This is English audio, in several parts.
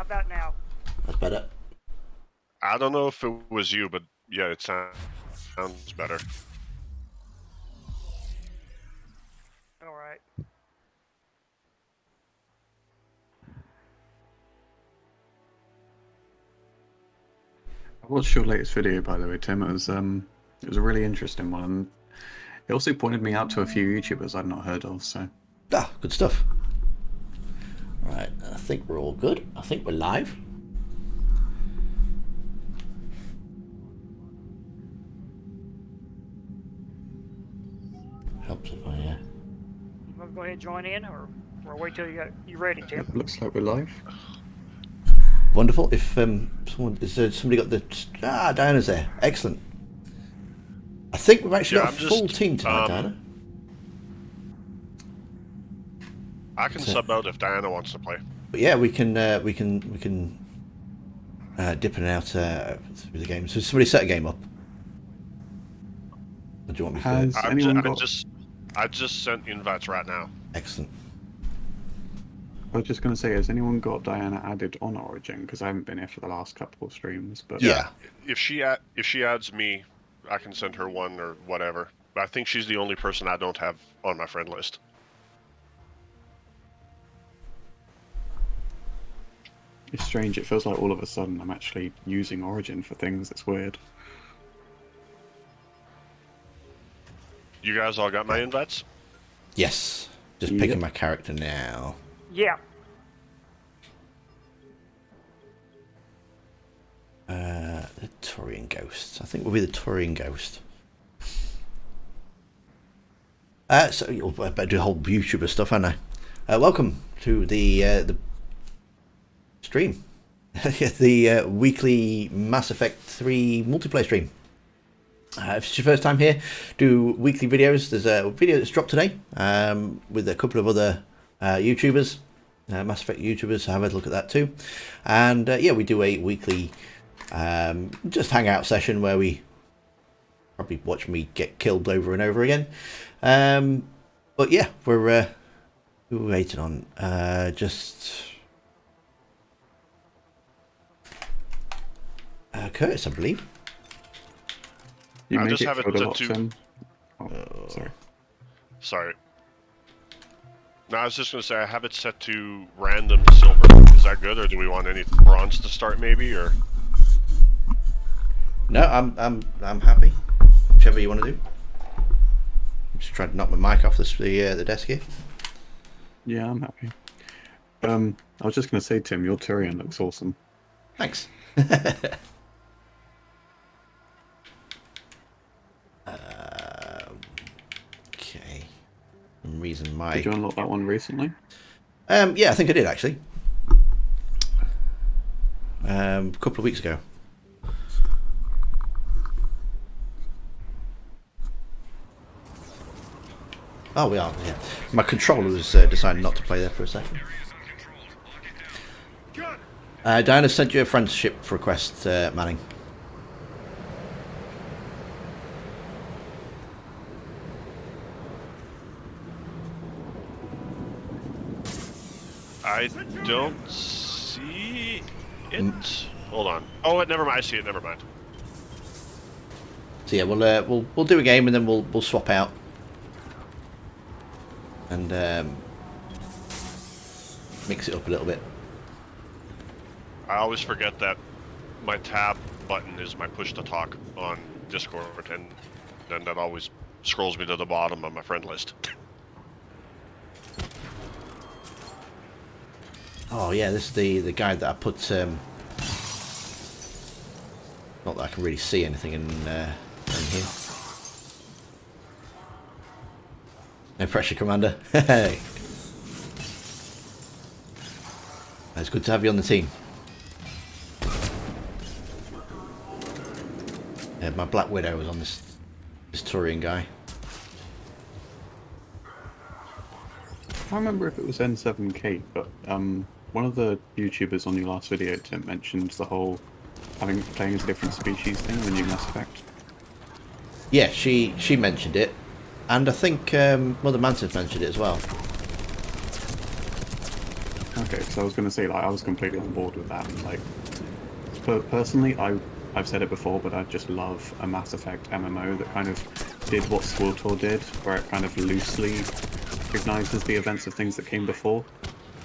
about now? That's better. I don't know if it was you, but yeah, it sounds better. All right. I watched your latest video, by the way, Tim. It was a really interesting one. And it also pointed me out to a few YouTubers I'd not heard of. So Ah, good stuff. Right, I think we're all good. I think we're live. Helps if I. You want to go ahead and join in, or wait till you ready, Tim? it looks like we're live. Wonderful. If somebody got the Diana's there. Excellent. I think we've actually got a full team tonight, Diana. I can sub out if Diana wants to play. But yeah, we can dip in and out through the game. So somebody set a game up. Or do you want me to? I just sent invites right now. Excellent. I was just going to say, has anyone got Diana added on Origin? Because I haven't been here for the last couple of streams. But yeah, if she adds me, I can send her one or whatever. But I think she's the only person I don't have on my friend list. It's strange. It feels like all of a sudden I'm actually using Origin for things. It's weird. You guys all got my invites? Yes. Just picking my character now. Yeah. The Taurian Ghost. I think we'll be the Taurian Ghost. So I better do the whole YouTuber stuff, haven't I? Welcome to the stream. The weekly Mass Effect 3 multiplayer stream. If it's your first time here, do weekly videos. There's a video that's dropped today with a couple of other YouTubers, Mass Effect YouTubers, so have a look at that too. And yeah, we do a weekly just hangout session where we probably watch me get killed over and over again. But yeah, we're waiting on just Curtis, I believe. You I make just it have it for the set lot, to. Tim. Oh, sorry. Sorry. No, I was just gonna say I have it set to random silver. Is that good, or do we want any bronze to start maybe, or? No, I'm happy. Whichever you want to do. I'm just trying to knock my mic off the desk here. Yeah, I'm happy. I was just going to say, Tim, your Tyrion looks awesome. Thanks. Okay. Some reason my. Did you unlock that one recently? Yeah, I think I did actually. A couple of weeks ago. Oh, we are. Yeah. My controller was deciding not to play there for a second. Diana sent you a friendship request, Manning. I don't see it. Hold on. Oh, never mind. I see it. Never mind. So yeah, we'll do a game and then we'll swap out. And mix it up a little bit. I always forget that my tab button is my push to talk on Discord, and then that always scrolls me to the bottom of my friend list. Oh yeah, this is the guy that I put. Not that I can really see anything in here. No pressure, Commander. Hey. It's good to have you on the team. Yeah, my Black Widow was on this Taurian guy. I can't remember if it was N7K, but one of the YouTubers on your last video, Tim, mentioned the whole playing as a different species thing in the new Mass Effect. Yeah, she mentioned it. And I think Mother Mantis mentioned it as well. Okay, so I was going to say, like, I was completely on board with that. Like, personally, I've said it before, but I just love a Mass Effect MMO that kind of did what SWTOR did, where it kind of loosely recognizes the events of things that came before,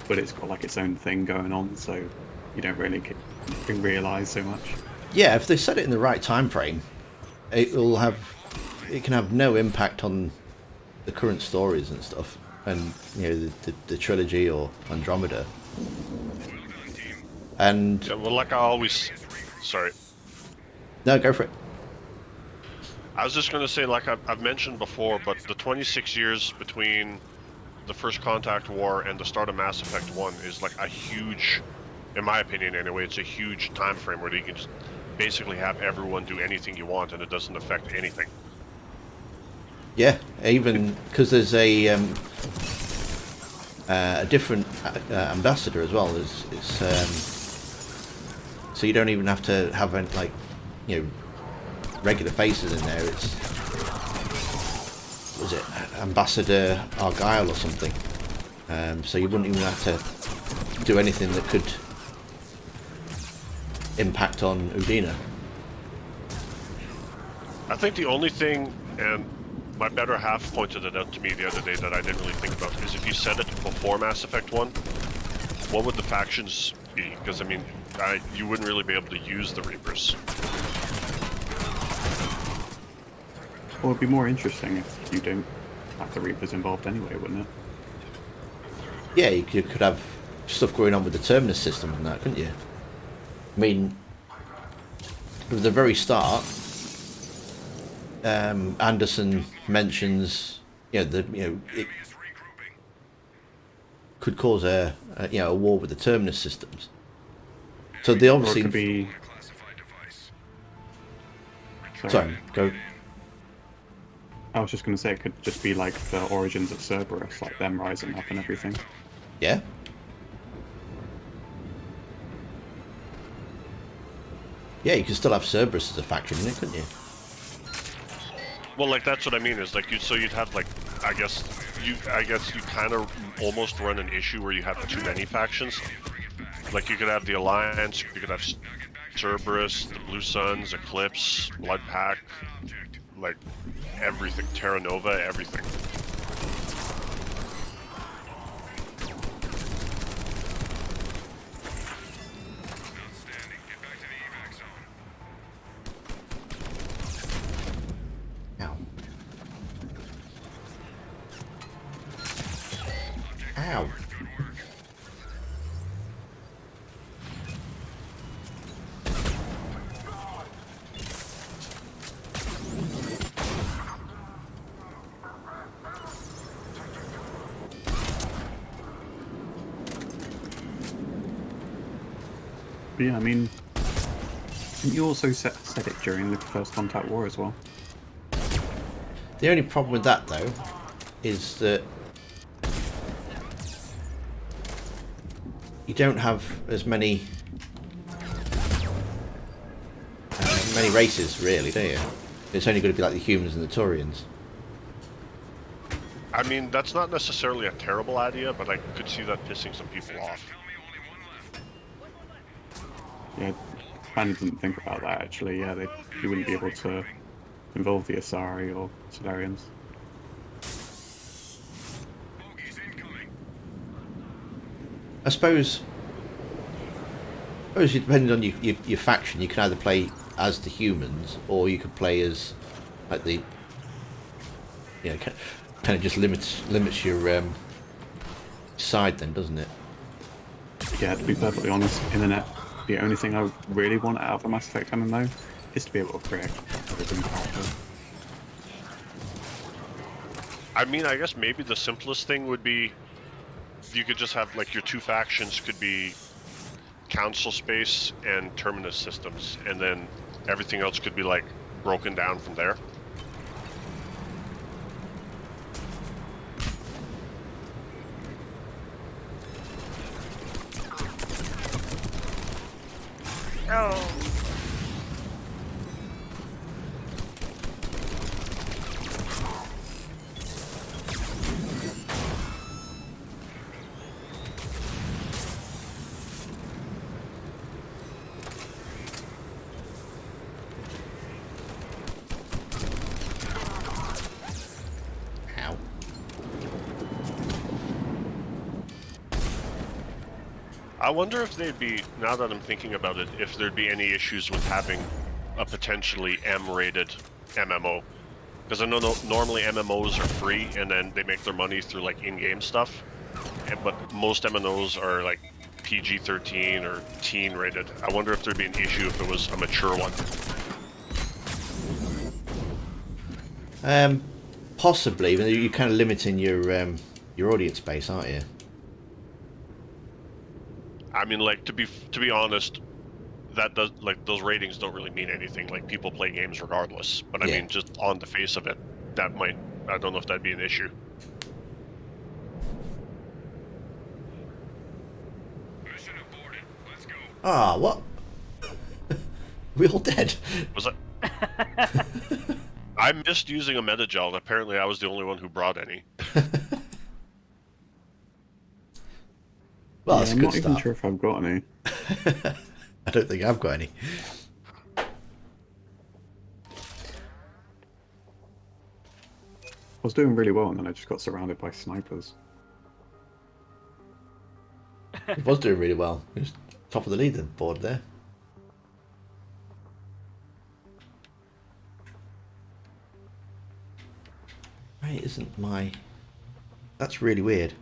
but it's got like its own thing going on, so you don't really realize so much. Yeah, if they set it in the right time frame, it can have no impact on the current stories and stuff, and you know the trilogy or Andromeda. And Yeah, well, like I always, sorry, no, go for it. I was just gonna say, like I've mentioned before, but the 26 years between the First Contact War and the start of Mass Effect 1 is like a huge, in my opinion anyway, it's a huge time frame where you can just basically have everyone do anything you want and it doesn't affect anything. Yeah, even because there's a different ambassador as well. So you don't even have to have like, you know, regular faces in there. It's, was it Ambassador Argyle or something? So you wouldn't even have to do anything that could impact on Udina. I think the only thing, and my better half pointed it out to me the other day that I didn't really think about, is if you set it before Mass Effect 1, what would the factions be? Because, I mean, you wouldn't really be able to use the Reapers. Well, it'd be more interesting if you don't have the Reapers involved anyway, wouldn't it? Yeah, you could have stuff going on with the Terminus system and that, couldn't you? I mean, at the very start, Anderson mentions, it could cause a war with the Terminus systems. So they obviously Or it could be. Sorry, go. I was just going to say it could just be like the origins of Cerberus, like them rising up and everything. Yeah. Yeah, you could still have Cerberus as a faction in it, couldn't you? Well, like, that's what I mean, is like, you'd have, like, I guess you kind of almost run an issue where you have too many factions. Like, you could have the Alliance, you could have Cerberus, the Blue Suns, Eclipse, Blood Pack, like, everything, Terra Nova, everything. Ow. Ow. But yeah, I mean, you also said it during the First Contact War as well. The only problem with that, though, is that you don't have as many races, really, do you? It's only going to be like the humans and the Turians. I mean, that's not necessarily a terrible idea, but I could see that pissing some people off. Yeah, I kind of didn't think about that actually. Yeah, you wouldn't be able to involve the Asari or Batarians. I suppose depending on your faction, you can either play as the humans or you could play as like the, kind of just limits your side then, doesn't it? Yeah, to be perfectly honest, Internet, the only thing I really want out of a Mass Effect MMO is to be able to create a different character. I mean, I guess maybe the simplest thing would be you could just have, like, your two factions could be Council Space and Terminus Systems, and then everything else could be, like, broken down from there. Oh. I wonder if they'd be, now that I'm thinking about it, if there'd be any issues with having a potentially M-rated MMO. Because I know normally MMOs are free, and then they make their money through like in-game stuff. But most MMOs are like PG-13 or teen-rated. I wonder if there'd be an issue if it was a mature one. Possibly, but you're kind of limiting your audience base, aren't you? I mean, like to be honest, that does like those ratings don't really mean anything. Like people play games regardless. But I mean, just on the face of it, that might, I don't know if that'd be an issue. Mission aborted. Let's go. Ah, what? We all dead? Was that? I missed using a metagel, and apparently I was the only one who brought any. Well, Yeah, that's a I'm good not even start. sure if I've got any. I don't think I've got any. I was doing really well, and then I just got surrounded by snipers. He was doing really well. He was top of the leaderboard there. Why isn't my... That's really weird.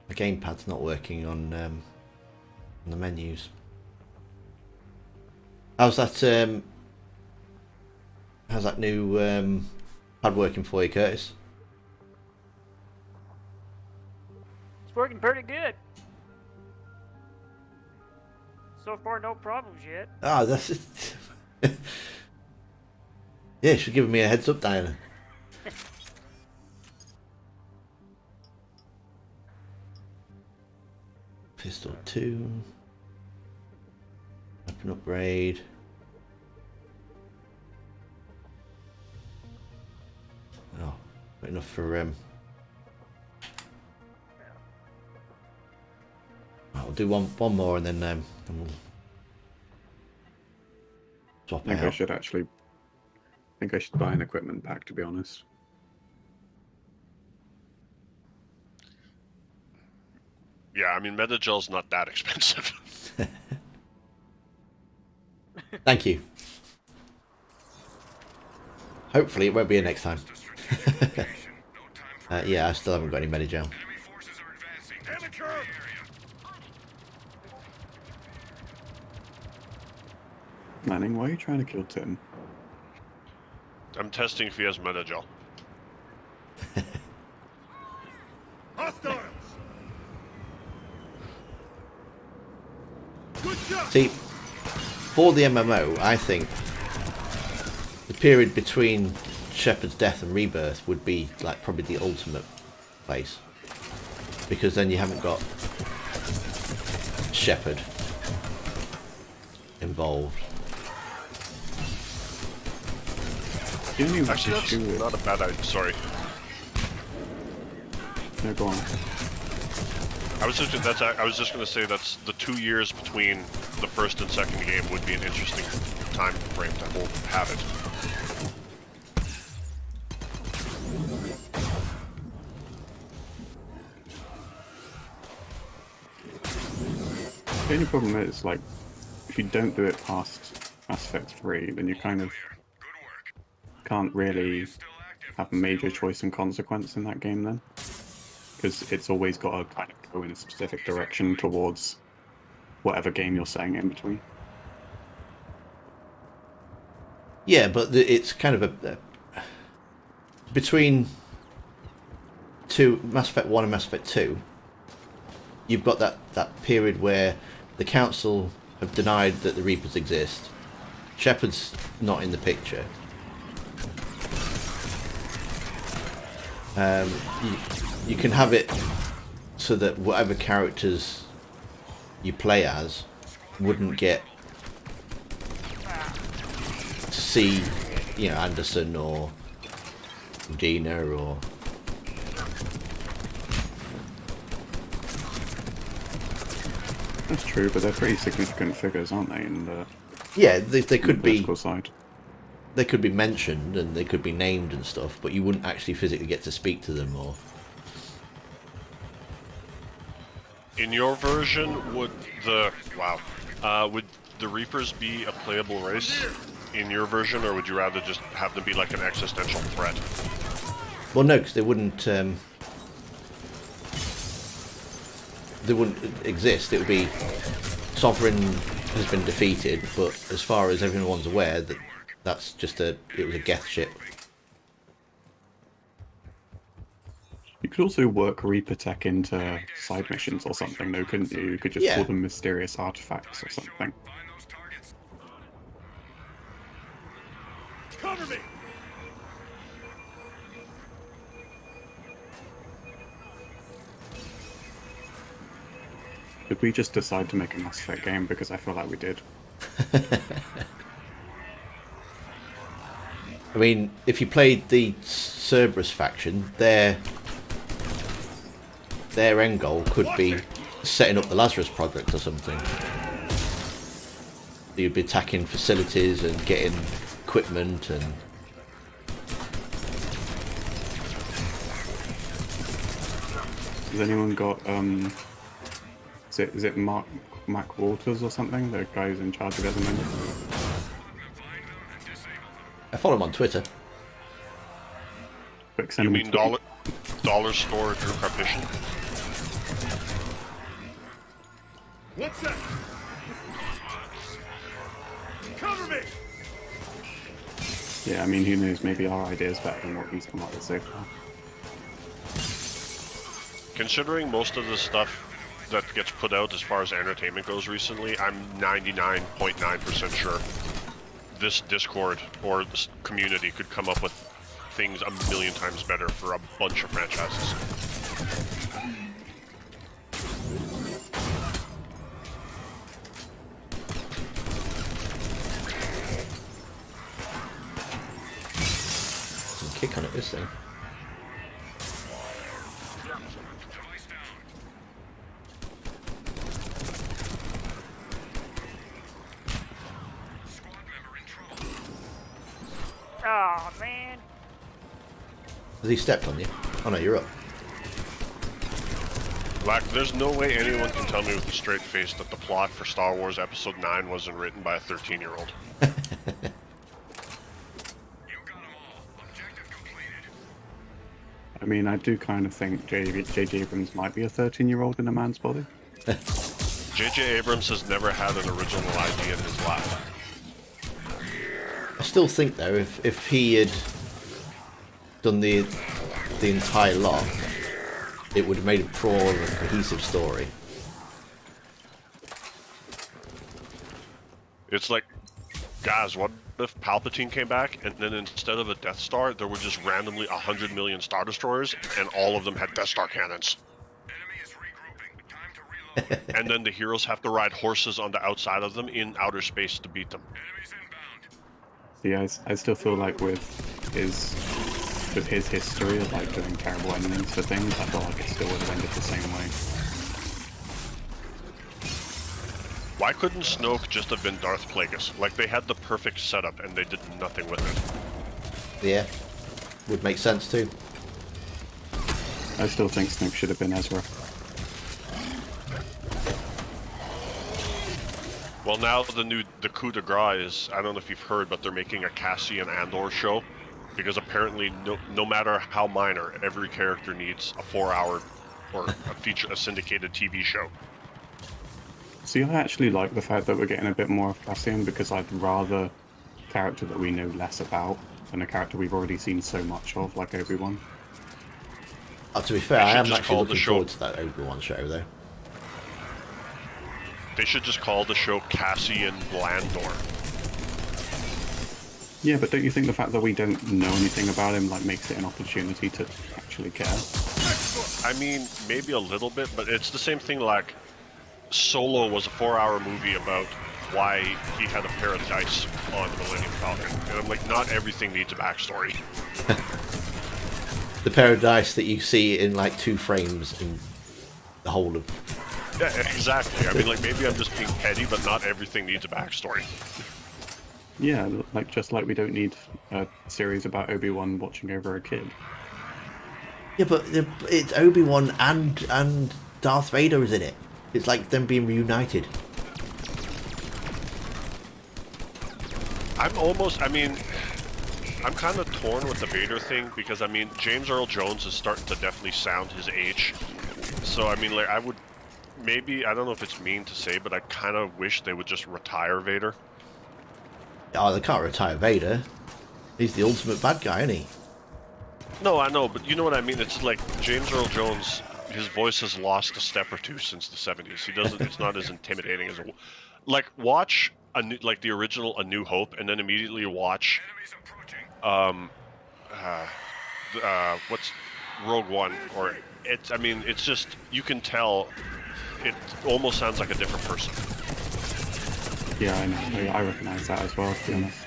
The gamepad's not working on the menus. How's that new pad working for you, Curtis? It's working pretty good. So far, no problems yet. Ah, that's it. Yeah, you should give me a heads up, Diana. Pistol 2. Weapon upgrade. Oh, not enough for I'll do one more and then we'll swap I think it I out. should actually. I think I should buy an equipment pack, to be honest. Yeah, I mean, metagel's not that expensive. Thank you. Hopefully it won't be a next time. Yeah, I still haven't got any Medigel. Enemy forces are advancing. Amateur! Manning, why are you trying to kill Tim? I'm testing if he has metagel. Hostiles! Good shot! See, for the MMO, I think the period between Shepard's death and rebirth would be like probably the ultimate place, because then you haven't got Shepard involved. The only Actually, that's issue with... not a bad idea. Sorry. No, go on. I was just gonna say that's the 2 years between the first and second game would be an interesting time frame to have it. The only problem is, like, if you don't do it past Mass Effect 3, then you kind of can't really have a major choice and consequence in that game then. Because it's always got to kind of go in a specific direction towards whatever game you're saying in between. Yeah, but it's kind of a between Mass Effect 1 and Mass Effect 2, you've got that period where the Council have denied that the Reapers exist. Shepard's not in the picture. You can have it so that whatever characters you play as wouldn't get to see, you know, Anderson or Dina or... That's true, but they're pretty significant figures, aren't they? In the Yeah, they could be... political side. They could be mentioned and they could be named and stuff, but you wouldn't actually physically get to speak to them or... In your version, would would the Reapers be a playable race in your version, or would you rather just have them be like an existential threat? Well, no, because they wouldn't exist. It would be Sovereign has been defeated, but as far as everyone's aware, that's just it was a Geth ship. You could also work Reaper tech into side missions or something, though, couldn't you? You could just call them mysterious artifacts or something. Find those targets. Cover me! Did we just decide to make a Mass Effect game? Because I feel like we did. I mean, if you played the Cerberus faction, their end goal could be setting up the Lazarus Project or something. You'd be attacking facilities and getting equipment and... Has anyone got, is it Mac Walters or something? The guy who's in charge of Andromeda? I follow him on Twitter. Quick, send You him a mean tweet. dollar store Drew Carpishin? What's that? Cover me! Yeah, I mean, who knows? Maybe our idea is better than what he's come up with so far. Considering most of the stuff that gets put out as far as entertainment goes recently, I'm 99.9% sure this Discord or this community could come up with things a million times better for a bunch of franchises. Some kick on it, this thing. Device down. Squad member in trouble. Oh man. Has he stepped on you? Oh no, you're up. Like, there's no way anyone can tell me with a straight face that the plot for Star Wars Episode 9 wasn't written by a 13-year-old. You got them all. Objective completed. I mean, I do kind of think J.J. Abrams might be a 13-year-old in a man's body. J.J. Abrams has never had an original idea in his life. I still think though, if he had done the entire lot, it would have made a more of a cohesive story. It's like, guys, what if Palpatine came back and then instead of a Death Star, there were just randomly 100 million Star Destroyers and all of them had Death Star cannons? Enemy is regrouping. Time to reload. And then the heroes have to ride horses on the outside of them in outer space to beat them. Enemies inbound. See, I still feel like with his history of like doing terrible endings for things, I feel like it still would have ended the same way. Why couldn't Snoke just have been Darth Plagueis? Like, they had the perfect setup and they did nothing with it. Yeah, would make sense too. I still think Snoke should have been Ezra. Well, now the coup de grace is, I don't know if you've heard, but they're making a Cassian Andor show. Because apparently, no matter how minor, every character needs a 4-hour or a syndicated TV show. See, I actually like the fact that we're getting a bit more of Cassian because I'd rather a character that we know less about than a character we've already seen so much of, like Obi-Wan. To be fair, They I should am just actually call the looking show- forward to that Obi-Wan show though. They should just call the show Cassian Blandor. Yeah, but don't you think the fact that we don't know anything about him like makes it an opportunity to actually care? I mean, maybe a little bit, but it's the same thing like Solo was a 4-hour movie about why he had a pair of dice on the Millennium Falcon. And I'm like, not everything needs a backstory. The pair of dice that you see in like 2 frames in the whole of... Yeah, exactly. I mean, like, maybe I'm just being petty, but not everything needs a backstory. Yeah, like just like we don't need a series about Obi-Wan watching over a kid. Yeah, but it's Obi-Wan and Darth Vader is in it. It's like them being reunited. I mean, I'm kind of torn with the Vader thing because, I mean, James Earl Jones is starting to definitely sound his age. So, I mean, like, I would, maybe, I don't know if it's mean to say, but I kind of wish they would just retire Vader. Oh, they can't retire Vader. He's the ultimate bad guy, isn't he? No, I know, but you know what I mean? It's like James Earl Jones, his voice has lost a step or two since the 70s. He doesn't, it's not as intimidating as, like, watch, like, the original A New Hope, and then immediately watch, Enemies approaching. what's Rogue One, or it's, I mean, it's just, you can tell it almost sounds like a different person. Yeah, I know. I recognise that as well, to be honest.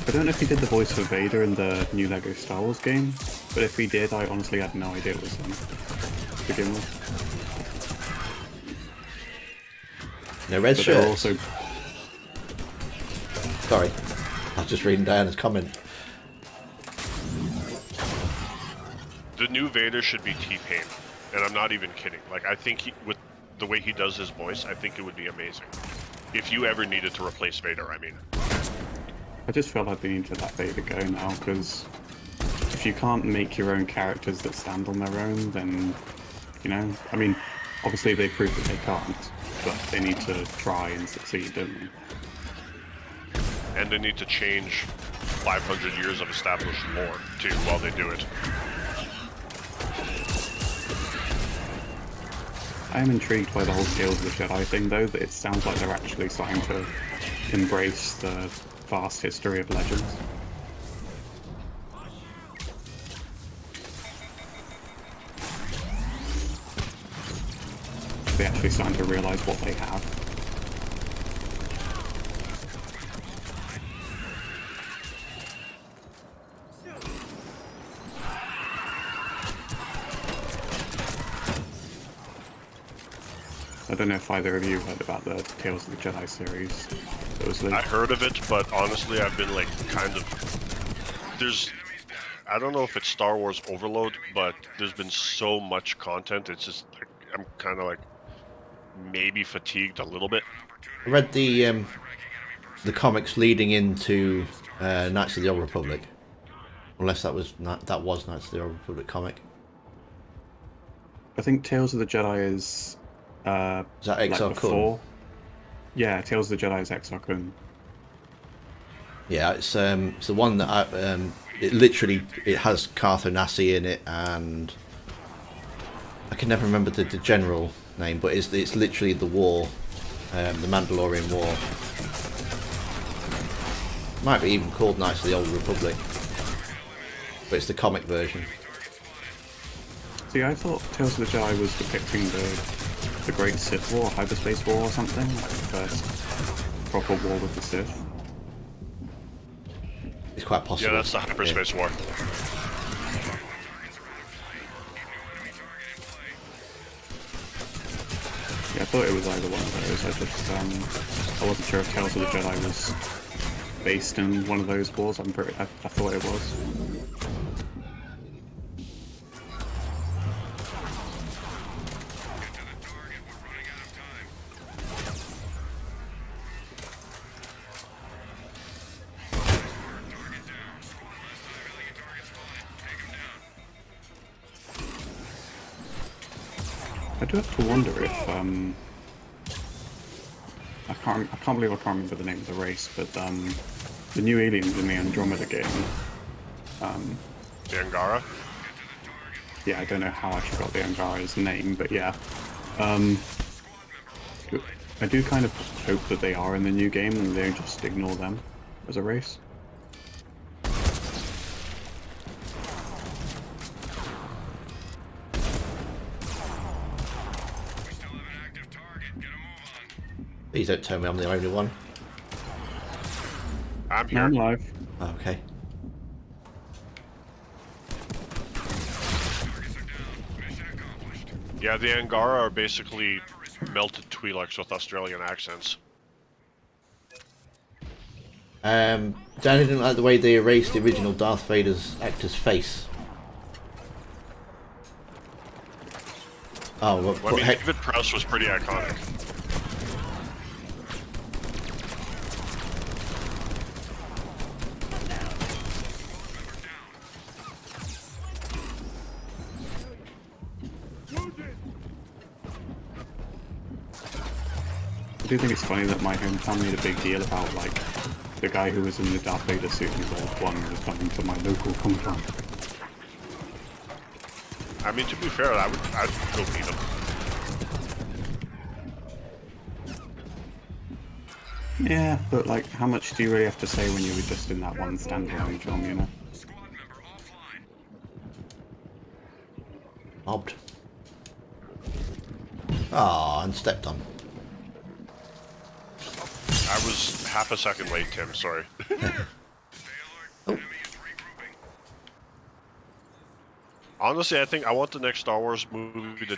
I don't know if he did the voice for Vader in the new LEGO Star Wars game, but if he did, I honestly had no idea it was him to begin with. No red But shirt. they're also... Sorry, I was just reading Diana's comment. The new Vader should be T-Pain, and I'm not even kidding. Like, I think with the way he does his voice, I think it would be amazing. If you ever needed to replace Vader, I mean. I just feel like they need to let Vader go now, because if you can't make your own characters that stand on their own, then, you know, I mean, obviously they proved that they can't, but they need to try and succeed, don't they? And they need to change 500 years of established lore, too, while they do it. I am intrigued by the whole Tales of the Jedi thing, though, that it sounds like they're actually starting to embrace the vast history of Legends. They're actually starting to realise what they have. I don't know if either of you heard about the Tales of the Jedi series. It was I like, heard of it, but honestly, I've been like kind of. There's. I don't know if it's Star Wars overload, but there's been so much content. It's just like, I'm kind of like maybe fatigued a little bit. I read the comics leading into Knights of the Old Republic, unless that was Knights of the Old Republic comic. I think Tales of the Jedi is Is that like Exar Kun? before. Yeah, Tales of the Jedi is Exar Kun. Yeah, it's the one that it literally has Cartho Nassi in it, and I can never remember the general name, but it's literally the war, the Mandalorian War. Might be even called Knights of the Old Republic, but it's the comic version. See, I thought Tales of the Jedi was depicting the Great Sith War, Hyperspace War or something, like the first proper war with the Sith. It's quite possible. Yeah, that's the hyperspace war. Yeah, I thought it was either one of those. I wasn't sure if Tales of the Jedi was based in one of those wars. I thought it was. I do have to wonder if I can't believe I can't remember the name of the race, but the new aliens in the Andromeda game. The Angara. Yeah, I don't know how I forgot the Angara's name, but yeah. I do kind of hope that they are in the new game and they don't just ignore them as a race. Please don't tell me I'm the only one. I'm here. I'm live. Oh, okay. Yeah, the Angara are basically melted Twi'leks with Australian accents. Danny didn't like the way they erased the original Darth Vader's actor's face. Oh, well, Well, I mean, heck, David Prowse was pretty iconic. I do think it's funny that my hometown made a big deal about, like, the guy who was in the Darth Vader suit in World 1 was coming to my local Comic-Con. I mean, to be fair, I'd go beat him. Yeah, but, like, how much do you really have to say when you were just in that one standalone film, you know? mobbed. Ah, and stepped on. I was half a second late, Tim, sorry. Oh. Honestly, I think I want the next Star Wars movie to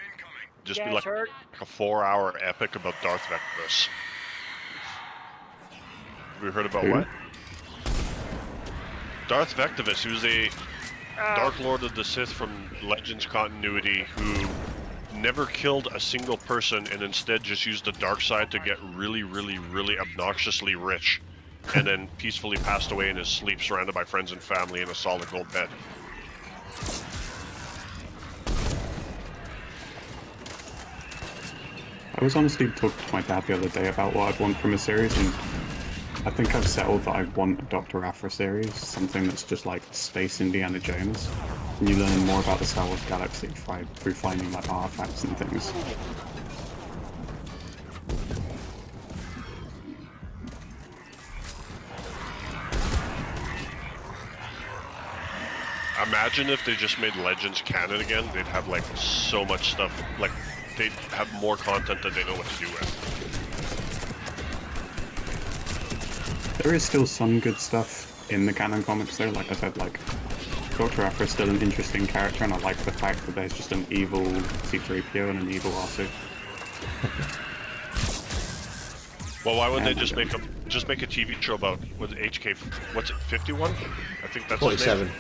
just be Gas like hurt. a 4-hour epic about Darth Vectus. Have you heard about Who? what? Darth Vectus, he was a Dark Lord of the Sith from Legends continuity who never killed a single person and instead just used the dark side to get really, really, really obnoxiously rich, and then peacefully passed away in his sleep surrounded by friends and family in a solid gold bed. I was honestly talking to my dad the other day about what I'd want from a series, and I think I've settled that I want a Dr. Aphra series, something that's just like Space Indiana Jones, and you learn more about the Star Wars galaxy through finding like artifacts and things. Imagine if they just made Legends canon again, they'd have like so much stuff, like they'd have more content that they know what to do with. There is still some good stuff in the canon comics though, like I said, like Dr. Aphra is still an interesting character, and I like the fact that there's just an evil C-3PO and an evil R2. Well, why wouldn't they just make a TV show about what HK? What's it? 51? I think that's his 47. name.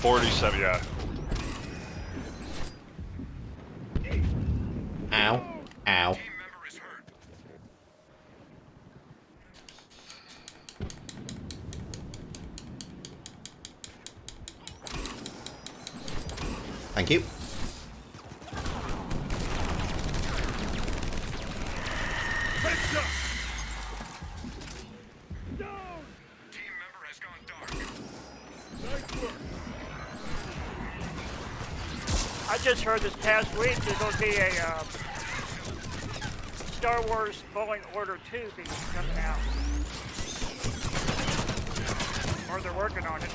47. Yeah. Ow. Ow. Thank you. I just heard this past week there's going to be a Star Wars Fallen Order 2 being coming out. Or they're working on it.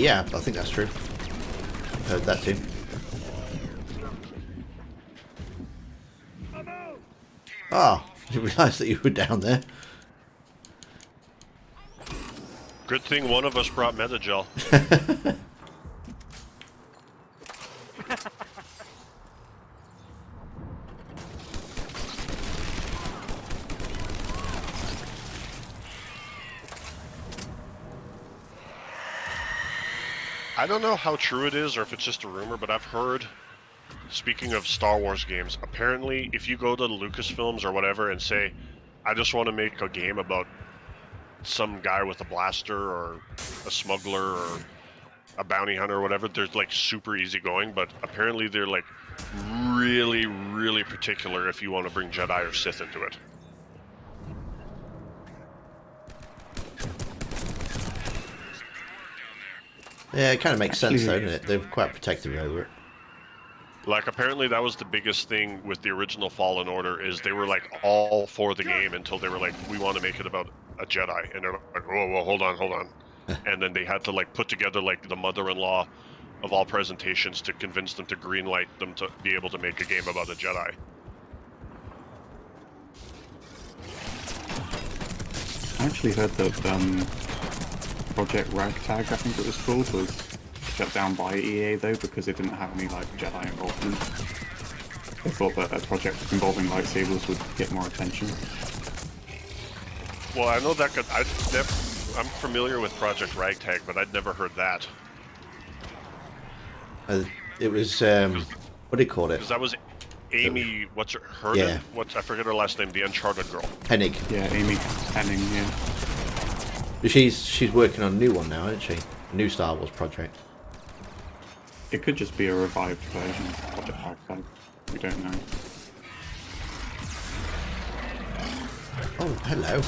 Yeah, I think that's true. Heard that too. Ah, I didn't realise that you were down there. Good thing one of us brought Metagel. I don't know how true it is or if it's just a rumor, but I've heard, speaking of Star Wars games, apparently if you go to Lucasfilms or whatever and say, I just want to make a game about some guy with a blaster or a smuggler or a bounty hunter or whatever, they're like super easygoing, but apparently they're like really, really particular if you want to bring Jedi or Sith into it. Yeah, it kind of makes sense though, doesn't it? They're quite protective over it. Like, apparently that was the biggest thing with the original Fallen Order, is they were like all for the game until they were like, we want to make it about a Jedi, and they're like, whoa, whoa, hold on. And then they had to like put together like the mother-in-law of all presentations to convince them to greenlight them to be able to make a game about a Jedi. I actually heard that Project Ragtag, I think it was called, was shut down by EA though because it didn't have any like Jedi involvement. They thought that a project involving lightsabers would get more attention. Well, I know that could, I'm familiar with Project Ragtag, but I'd never heard that. It was what do you call it? Because that was Amy. What's her? Hernan? Yeah. What's I forget her last name. The Uncharted girl. Hennig. Yeah, Amy Henning, yeah. She's working on a new one now, isn't she? A new Star Wars project. It could just be a revived version of Project Archive. We don't know. Oh, hello.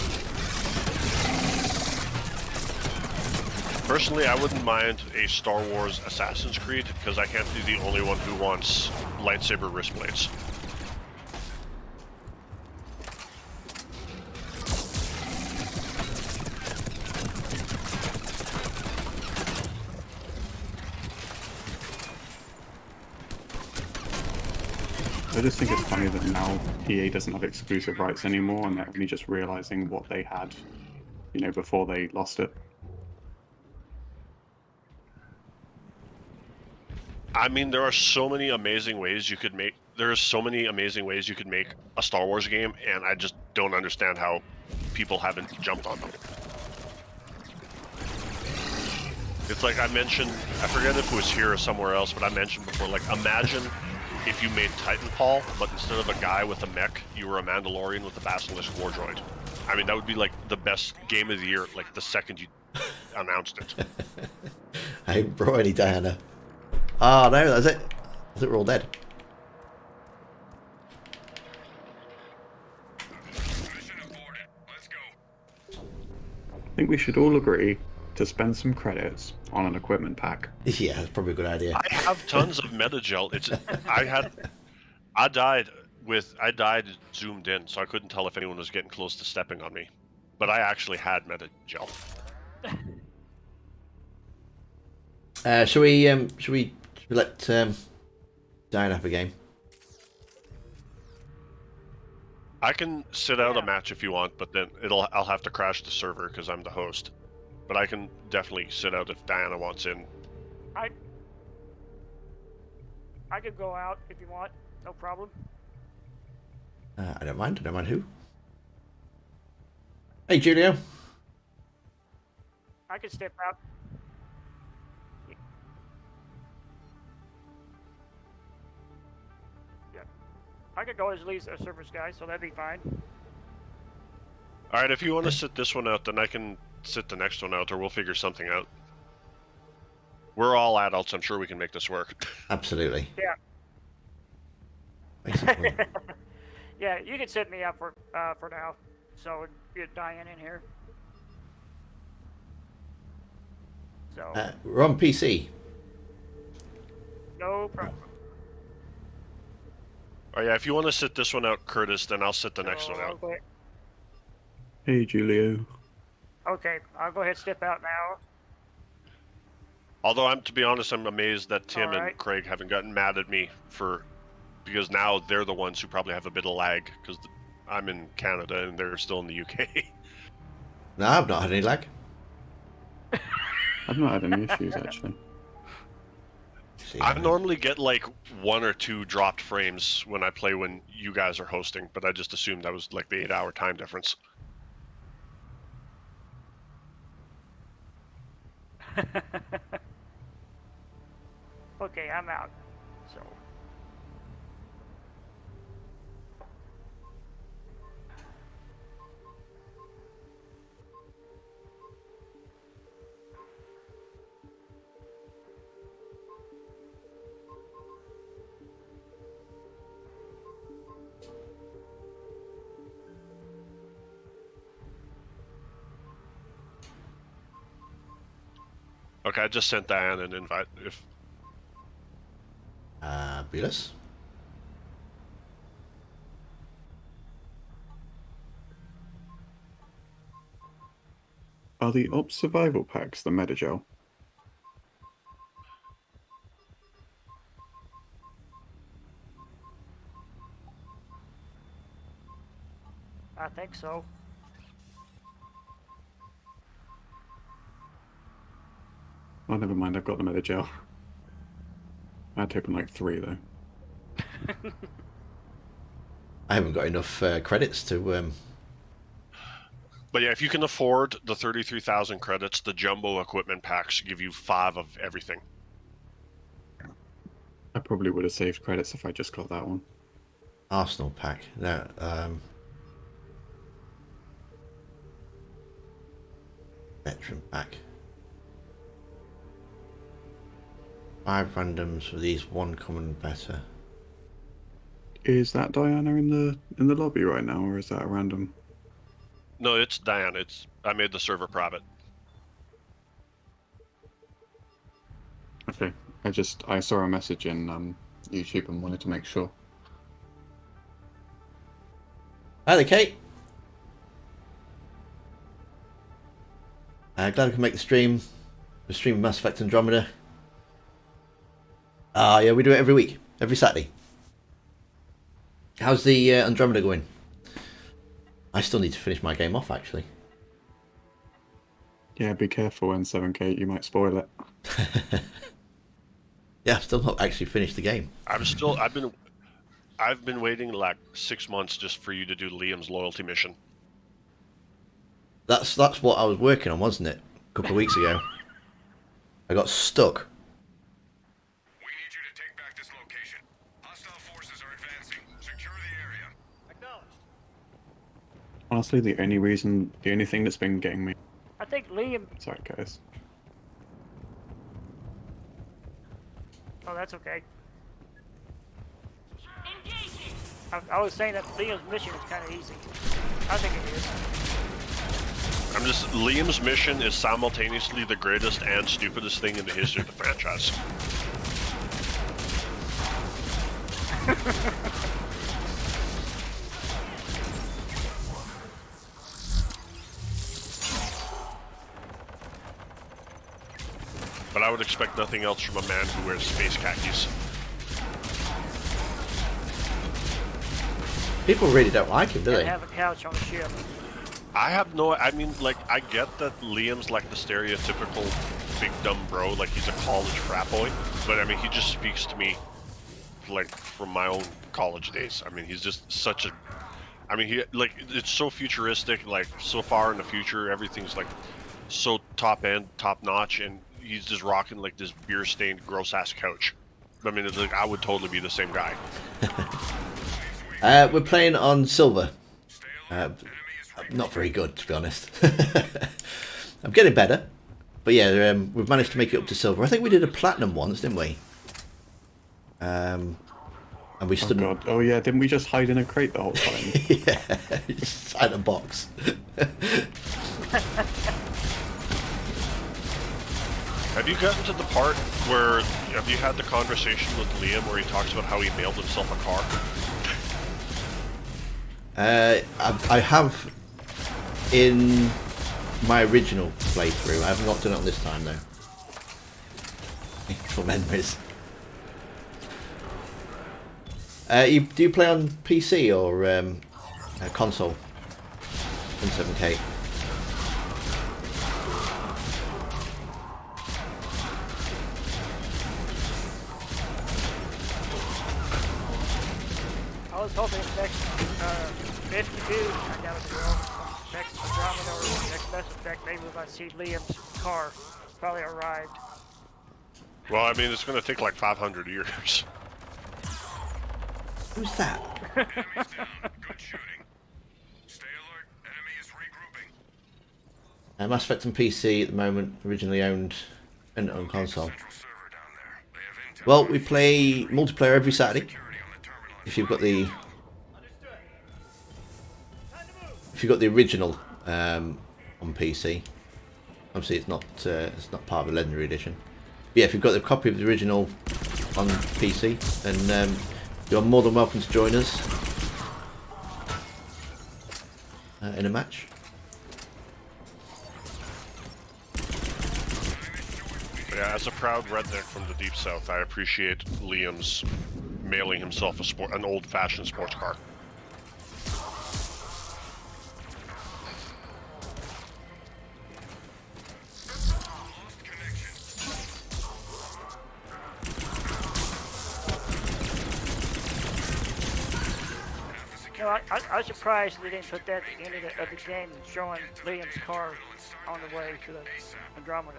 Personally, I wouldn't mind a Star Wars Assassin's Creed because I can't be the only one who wants lightsaber wrist blades. I just think it's funny that now EA doesn't have exclusive rights anymore, and they're only just realizing what they had, you know, before they lost it. I mean, there are so many amazing ways you could make. There are so many amazing ways you could make a Star Wars game, and I just don't understand how people haven't jumped on them. It's like I mentioned. I forget if it was here or somewhere else, but I mentioned before. Like, imagine if you made Titanfall, but instead of a guy with a mech, you were a Mandalorian with a Basilisk war droid. I mean, that would be like the best game of the year. Like the second you announced it. I haven't brought any Diana. Oh no, that's it. I think we're all dead. Mission aborted. Let's go. I think we should all agree to spend some credits on an equipment pack. Yeah, that's probably a good idea. I have tons of Metagel. I died zoomed in, so I couldn't tell if anyone was getting close to stepping on me. But I actually had Metagel. Should we let Diana have a game? I can sit out a match if you want, but then I'll have to crash the server because I'm the host. But I can definitely sit out if Diana wants in. I could go out if you want. No problem. I don't mind. I don't mind who. Hey, Julio. I could step out. Yeah. I could go as least a service guy, so that'd be fine. All right, if you want to sit this one out, then I can sit the next one out, or we'll figure something out. We're all adults. I'm sure we can make this work. Absolutely. Yeah. Basically. Yeah, you can set me up for now. So get Diane in here. So We're on PC. no problem. Oh yeah, if you want to sit this one out, Curtis, then I'll sit the next one out. Okay. Hey, Julio. Okay, I'll go ahead and step out now. Although to be honest, I'm amazed that Tim All right. and Craig haven't gotten mad at me because now they're the ones who probably have a bit of lag because I'm in Canada and they're still in the UK. No, I've not had any lag. I've not had any issues, actually. See, I normally get like 1 or 2 dropped frames when I play when you guys are hosting, but I just assumed that was like the 8-hour time difference. Okay, I'm out. So Okay, I just sent Diane an invite. If Beerless. Are the Ops survival packs the Metagel? I think so. Oh, never mind. I've got the Metagel. I had to open like 3 though. I haven't got enough credits to. But yeah, if you can afford the 33,000 credits, the jumbo equipment packs give you 5 of everything. I probably would have saved credits if I just got that one. Arsenal pack. No. Veteran pack. 5 randoms for these, 1 common better. Is that Diana in the lobby right now, or is that a random? No, it's Diane. I made the server private. Okay. I saw a message in YouTube and wanted to make sure. Hi there, Kate. Glad I can make the stream. The stream of Mass Effect Andromeda. Yeah, we do it every week, every Saturday. How's the Andromeda going? I still need to finish my game off, actually. Yeah, be careful, N7K, you might spoil it. Yeah, I've still not actually finished the game. I've been waiting like 6 months just for you to do Liam's loyalty mission. That's what I was working on, wasn't it? A couple of weeks ago. I got stuck. We need you to take back this location. Hostile forces are advancing. Secure the area. Acknowledged. Honestly, the only thing that's been getting me... I think Liam. Sorry, guys. Oh, that's okay. I was saying that Liam's mission is kind of easy. I think it is. Liam's mission is simultaneously the greatest and stupidest thing in the history of the franchise. But I would expect nothing else from a man who wears space khakis. People really don't like him, do And they? have a couch on the ship. I mean, like, I get that Liam's like the stereotypical big dumb bro, like he's a college frat boy, but I mean, he just speaks to me, like, from my own college days. I mean, he's just such a, I mean, it's so futuristic, like, so far in the future, everything's, like, so top-end, top-notch, and he's just rocking, like, this beer-stained, gross-ass couch. I mean, it's like, I would totally be the same guy. We're playing on silver. Not very good, to be honest. I'm getting better. But yeah, we've managed to make it up to silver. I think we did a platinum once, didn't we? And we stood... Oh, God. Oh, yeah, didn't we just hide in a crate the whole time? Yeah, inside a box. Have you gotten to the part where, have you had the conversation with Liam where he talks about how he mailed himself a car? I have in my original playthrough. I have not done it on this time though. For memories. Do you play on PC or console? In 7K. I was hoping next 52, I doubt it will. Next Andromeda or next Mass Effect, maybe we might see Liam's car. Probably arrived. Well, I mean, it's going to take like 500 years. Who's that? Enemies down. Good shooting. Stay alert. Enemy is regrouping. Mass Effect on PC at the moment, originally owned and on console. Central server down there. They have intel. Well, we play multiplayer every Saturday. Security on the terminal. If you've got the original on PC, obviously it's not part of the Legendary Edition. But yeah, if you've got the copy of the original on PC, then you're more than welcome to join us in a match. Yeah, as a proud redneck from the Deep South, I appreciate Liam's mailing himself an old-fashioned sports car. You know, I was surprised they didn't put that at the end of the game, showing Liam's car on the way to the Andromeda.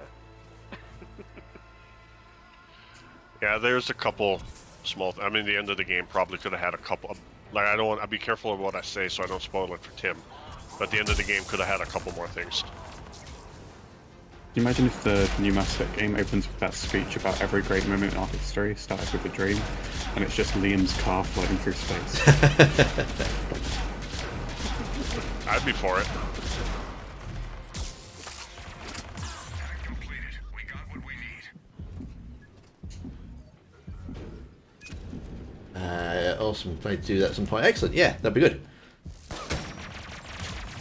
Yeah, there's a couple small. I mean, the end of the game probably could have had a couple. Like I don't want. I'll be careful of what I say so I don't spoil it for Tim. But the end of the game could have had a couple more things. Can you imagine if the new Mass Effect game opens with that speech about every great moment in our history started with a dream, and it's just Liam's car floating through space? I'd be for it. Completed. We got what we need. Awesome. Plan to do that at some point. Excellent. Yeah, that'd be good.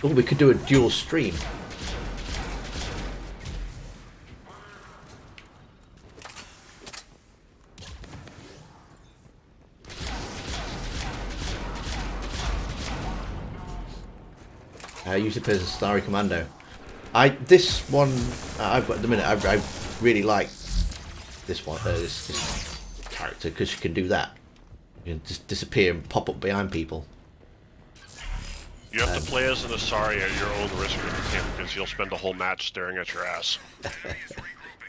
Oh, we could do a dual stream. Usually plays as Starry Commando. This one I've got at the minute. I really like this one. This character because you can do that. You can just disappear and pop up behind people. You have to play as an Asari at your own risk with Tim because you'll spend the whole match staring at your ass.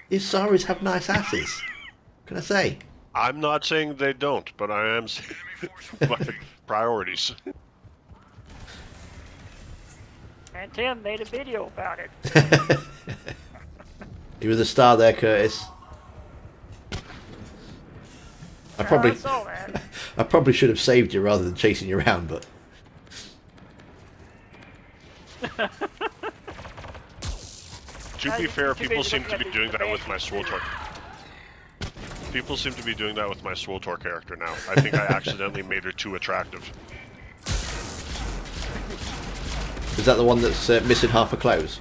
The Asaris have nice asses. What can I say? I'm not saying they don't, but I am saying my priorities. And Tim made a video about it. You were the star there, Curtis. I saw that. I probably should have saved you rather than chasing you around, but To be fair, people seem to be doing that with my Swotor. People seem to be doing that with my Swotor character now. I think I accidentally made her too attractive. is that the one that's missing half a clothes?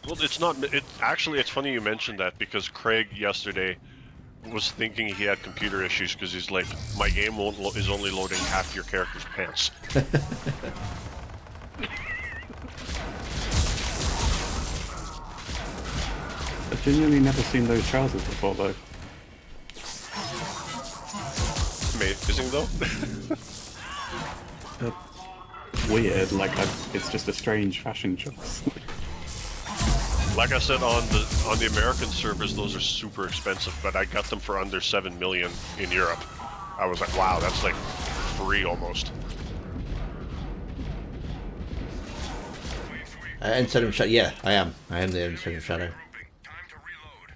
Well, it's not. Actually, it's funny you mentioned that because Craig yesterday was thinking he had computer issues because he's like, my game is only loading half your character's pants. I've genuinely never seen those trousers before, though. Amazing though. Weird, like it's just a strange fashion choice. Like I said, on the American servers, those are super expensive, but I got them for under 7 million in Europe. I was like, wow, that's like free almost. Inside of Shadow. Yeah, I am. I am the Inside of Shadow. Time to reload.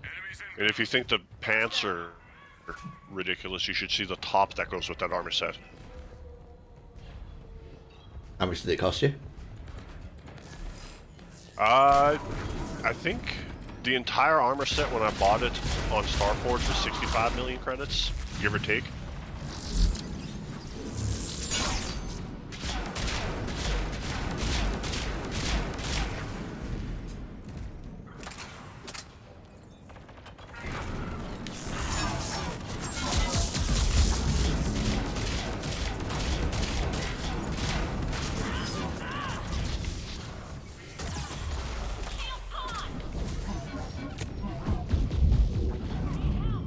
Enemies in. And if you think the pants are ridiculous, you should see the top that goes with that armor set. How much did it cost you? I think the entire armor set when I bought it on Starforge was 65 million credits, give or take.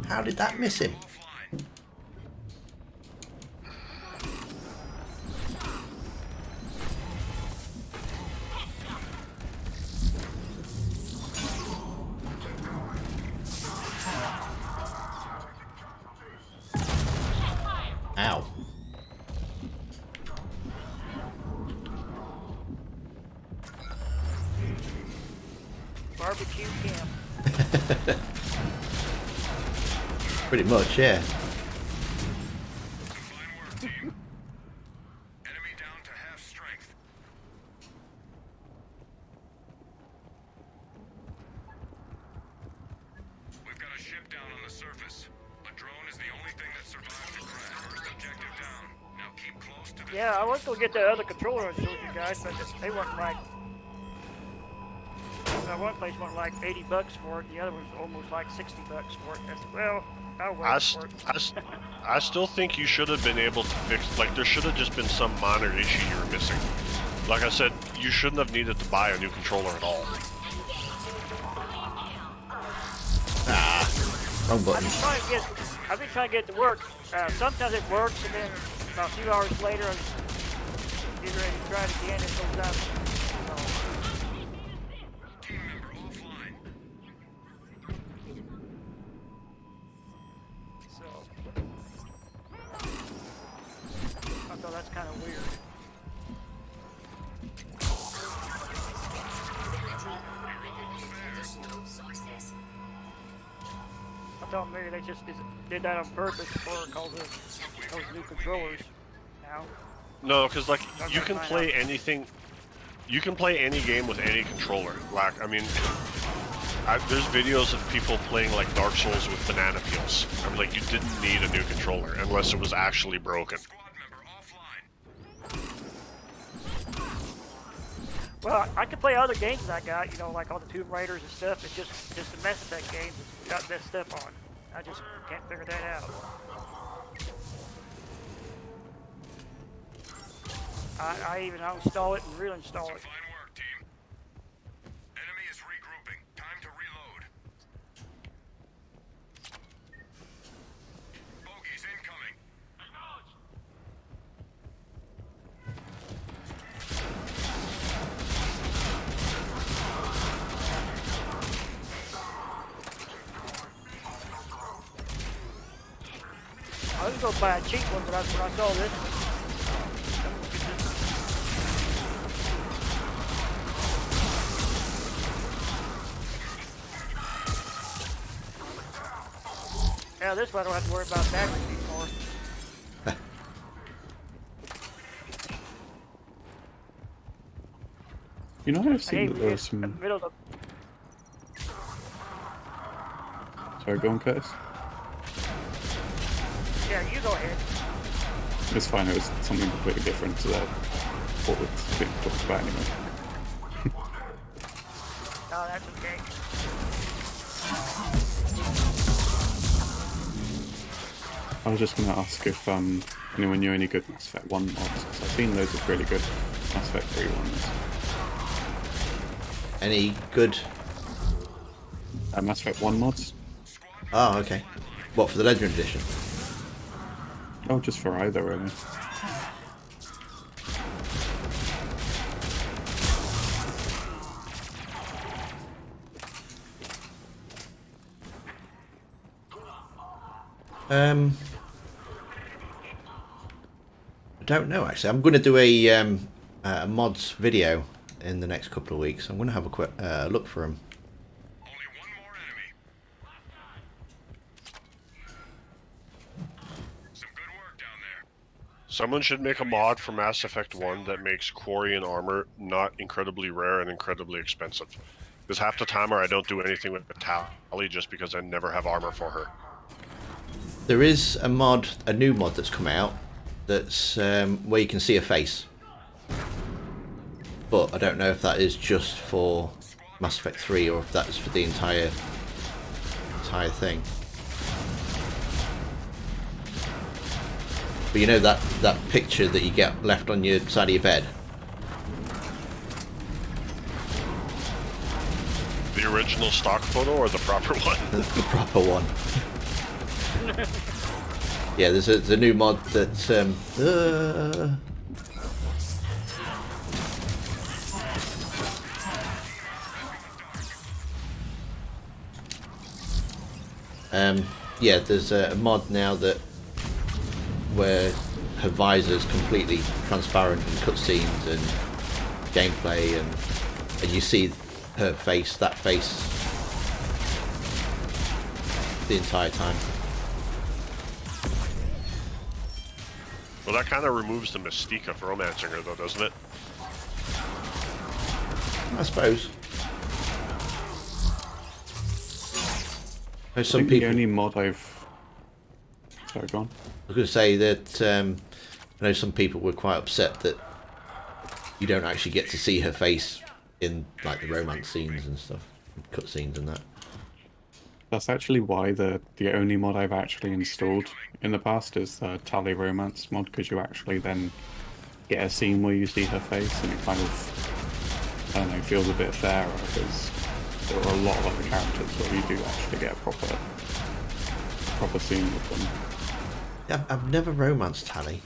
How did that miss him? Ow. Barbecue camp. Pretty much, yeah. Fine work, team. Enemy down to half strength. We've got a ship down on the surface. A drone is the only thing that survived the crash. First objective down. Now keep close to the. Yeah, I was gonna get the other controller and show you guys, but they weren't like. One place went like $80 for it, the other was almost like $60 for it. I said, well, I'll wait for it. I still think you should have been able to fix, like there should have just been some minor issue you were missing. Like I said, you shouldn't have needed to buy a new controller at all. Wrong button. I've been trying to get it to work. Sometimes it works, and then about a few hours later, I get ready to try it again, it goes out. Team member offline. telling me they just did that on purpose for cause of those new controllers. Now. No, because like I'm you gonna can find play out. anything. You can play any game with any controller. Like, I mean, there's videos of people playing like Dark Souls with banana peels. I mean, like, you didn't need a new controller unless it was actually broken. Squad member offline. Well, I can play other games that I got, you know, like all the Tomb Raiders and stuff. It's just the Mass Effect games got messed up on. I just can't figure that out. I even uninstall it and reinstall it. Fine work, team. Enemy is regrouping. Time to reload. Bogeys incoming. I was gonna buy a cheap one, but when I saw this one, yeah, this one I don't have to worry about batteries anymore. You know, I've I seen hate that when there you was get in the some. middle of Sorry, go on, Curtis. yeah, you go ahead. It's fine. It was something completely different to what was being talked about anyway. No, that's okay. I was just going to ask if anyone knew any good Mass Effect 1 mods, because I've seen loads of really good Mass Effect 3 ones. Any good? Mass Effect 1 mods? Oh, okay. What, for the Legend Edition? Oh, just for either, really. I don't know actually. I'm going to do a mods video in the next couple of weeks. I'm going to have a quick look for them. Only one more enemy. Some good work down there. Someone should make a mod for Mass Effect 1 that makes Quarian armor not incredibly rare and incredibly expensive. Because half the time I don't do anything with Tali just because I never have armor for her. There is a mod, a new mod that's come out, that's where you can see a face. But I don't know if that is just for Mass Effect 3 or if that's for the entire thing. But you know that picture that you get left on your side of your bed? The original stock photo or the proper one? The proper one. Yeah, there's a new mod that's yeah, there's a mod now that where her visor's completely transparent in cutscenes and gameplay, and you see her face, that face, the entire time. Well, that kind of removes the mystique of romancing her, though, doesn't it? I suppose. There's I some think people. the only mod I've... Sorry, go on. I was going to say that I know some people were quite upset that you don't actually get to see her face in like the romance scenes and stuff, cutscenes and that. That's actually why the only mod I've actually installed in the past is the Tali Romance mod, because you actually then get a scene where you see her face and it kind of, I don't know, feels a bit fairer, because there are a lot of other characters where you do actually get a proper scene with them. Yeah, I've never romanced Tali.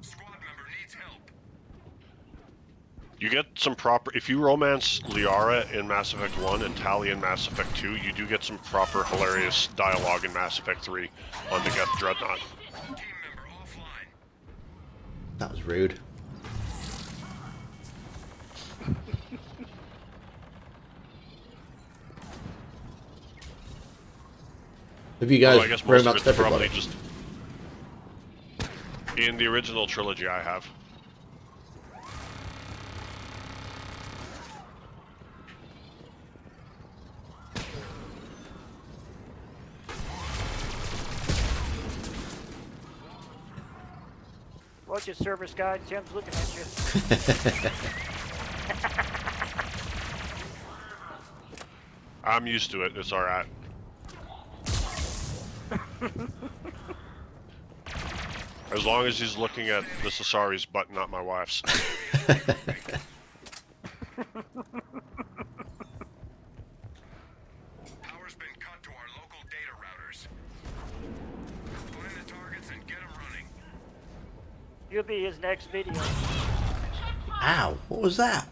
Squad member needs help. You get some proper... If you romance Liara in Mass Effect 1 and Tali in Mass Effect 2, you do get some proper hilarious dialogue in Mass Effect 3 on the Geth Dreadnought. Team member offline. That was rude. Have you guys Although I guess most of romance it's probably everybody? just in the original trilogy. I have. Watch your service guide. Jim's looking at you. I'm used to it. It's all right. As long as he's looking at the Cesari's butt, not my wife's. Power's been cut to our local data routers. Find the targets and get them running. You'll be his next video. Ow! What was that?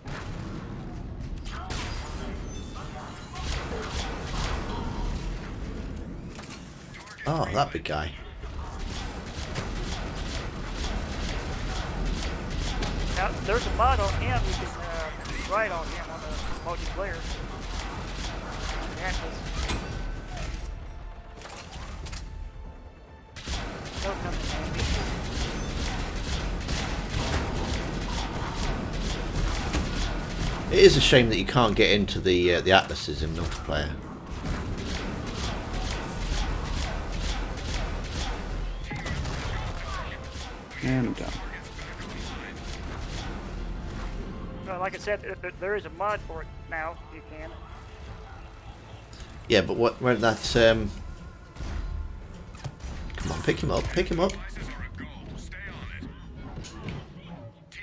Oh, that big guy. Now, there's a mod on him. You can ride on him on the multiplayer. Atlas. They'll come in handy. It is a shame that you can't get into the atlases in multiplayer. And I'm done. No, like I said, there is a mod for it now. You can. Yeah, but what? When that's come on, pick him up, pick him up. Devices are a go. Stay on it.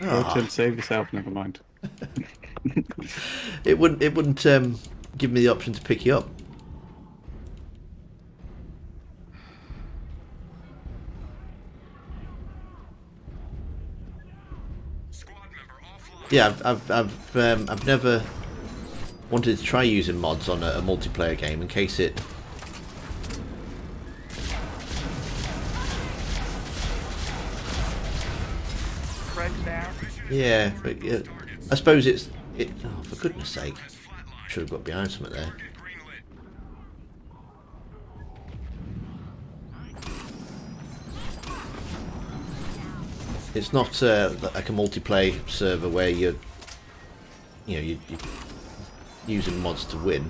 Oh, Ah, Tim, save yourself. Never mind. it wouldn't give me the option to pick you up. Squad member offline. Yeah, I've never wanted to try using mods on a multiplayer game in case it. Friends down. Yeah, but I suppose it. Oh, for goodness sake! Should have got behind something there. Get greenlit. It's not like a multiplayer server where you're using mods to win.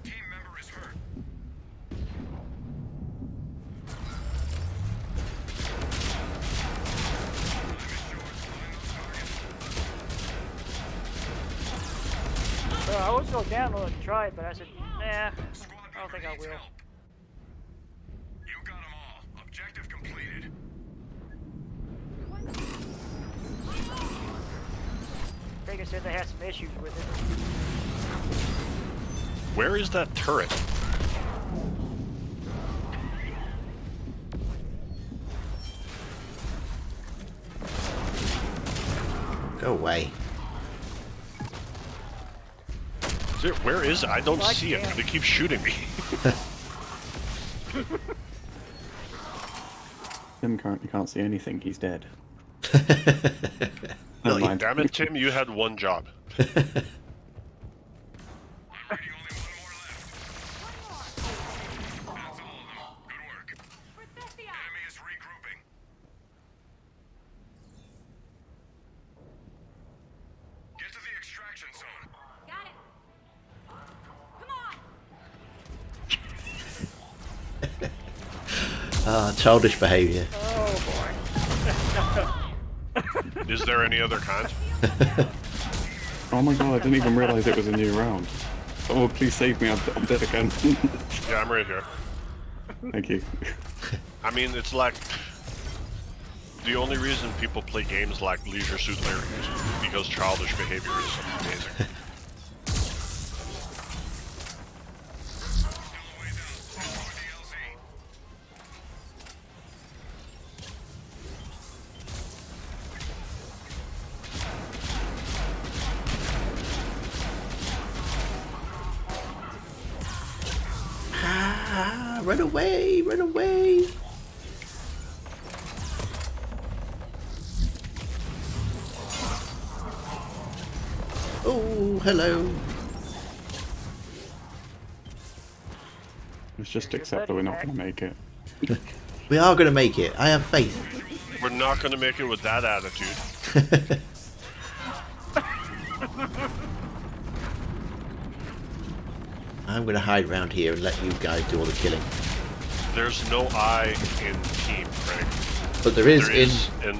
Team member is hurt. So I was going to download and try it, but I said, nah, I Squad don't think I needs will. help. You got them all. Objective completed. I think I said they had some issues with it. Where is that turret? Go away. Where is it? I don't Well, I see it. can't. They keep shooting me. Tim currently can't see anything. He's dead. No, Never mind. Damn it, Tim! You had one job. Already only one more left. That's all of them. Good work. Enemy is regrouping. Get to the extraction zone. Got it. Come on. childish behaviour. Oh boy. Is there any other kind? Oh my god, I didn't even realise it was a new round. Oh, please save me. I'm dead again. Yeah, I'm right here. Thank you. I mean, it's like the only reason people play games like Leisure Suit Larry is because childish behavior is amazing. Still a ways out. Go to DLZ. Ah, run away, run away. hello. Let's just Here's your accept that we're not buddy going to make it. We are going to make it. I have faith. We're not going to make it with that attitude. I'm going to hide around here and let you guys do all the killing. There's no I in team, Craig. But there is in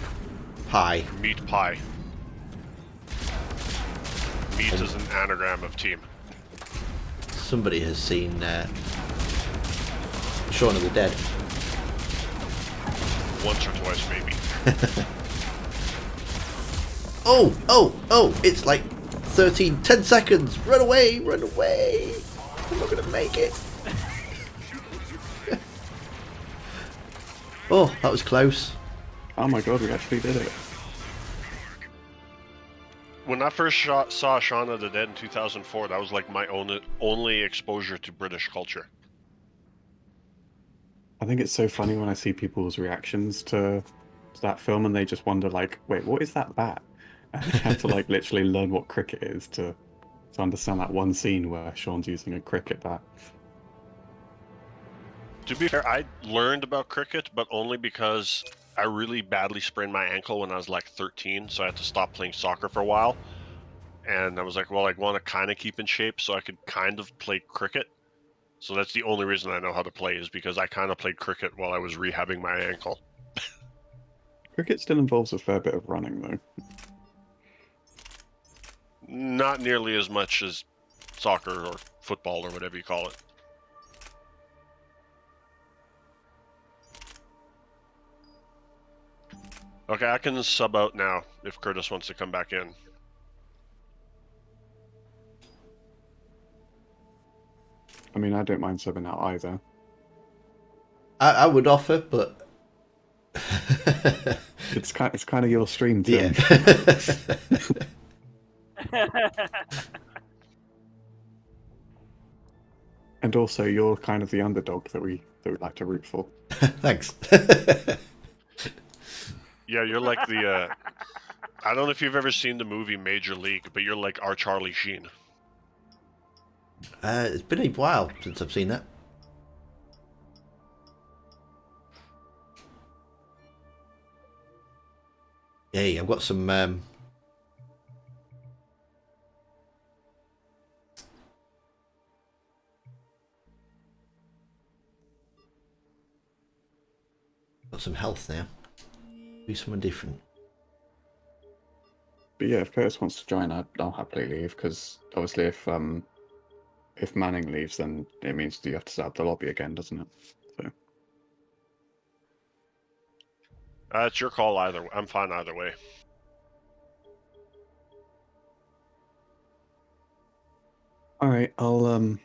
pie. meat pie. Meat is an anagram of team. Somebody has seen Shaun of the Dead. Once or twice, maybe. Oh, it's like 10 seconds. Run away. I'm not going to make it. Oh, that was close. Oh my god, we actually did it. When I first saw Shaun of the Dead in 2004, that was like my only exposure to British culture. I think it's so funny when I see people's reactions to that film and they just wonder like, wait, what is that bat? And they have to like literally learn what cricket is to understand that one scene where Sean's using a cricket bat. To be fair, I learned about cricket, but only because I really badly sprained my ankle when I was like 13, so I had to stop playing soccer for a while. And I was like, well, I want to kind of keep in shape so I could kind of play cricket. So that's the only reason I know how to play, is because I kind of played cricket while I was rehabbing my ankle. Cricket still involves a fair bit of running though. Not nearly as much as soccer or football or whatever you call it. Okay, I can sub out now if Curtis wants to come back in. I mean, I don't mind subbing out either. I would offer, but It's kind of your stream, Tim. yeah. And also, you're kind of the underdog that we like to root for. Thanks. Yeah, you're like the, I don't know if you've ever seen the movie Major League, but you're like our Charlie Sheen. It's been a while since I've seen that. Hey, I've got some health now. Do something different. But yeah, if Curtis wants to join, I'll happily leave, because obviously if Manning leaves, then it means you have to set up the lobby again, doesn't it? So It's your call either. I'm fine either way. all right, I'll You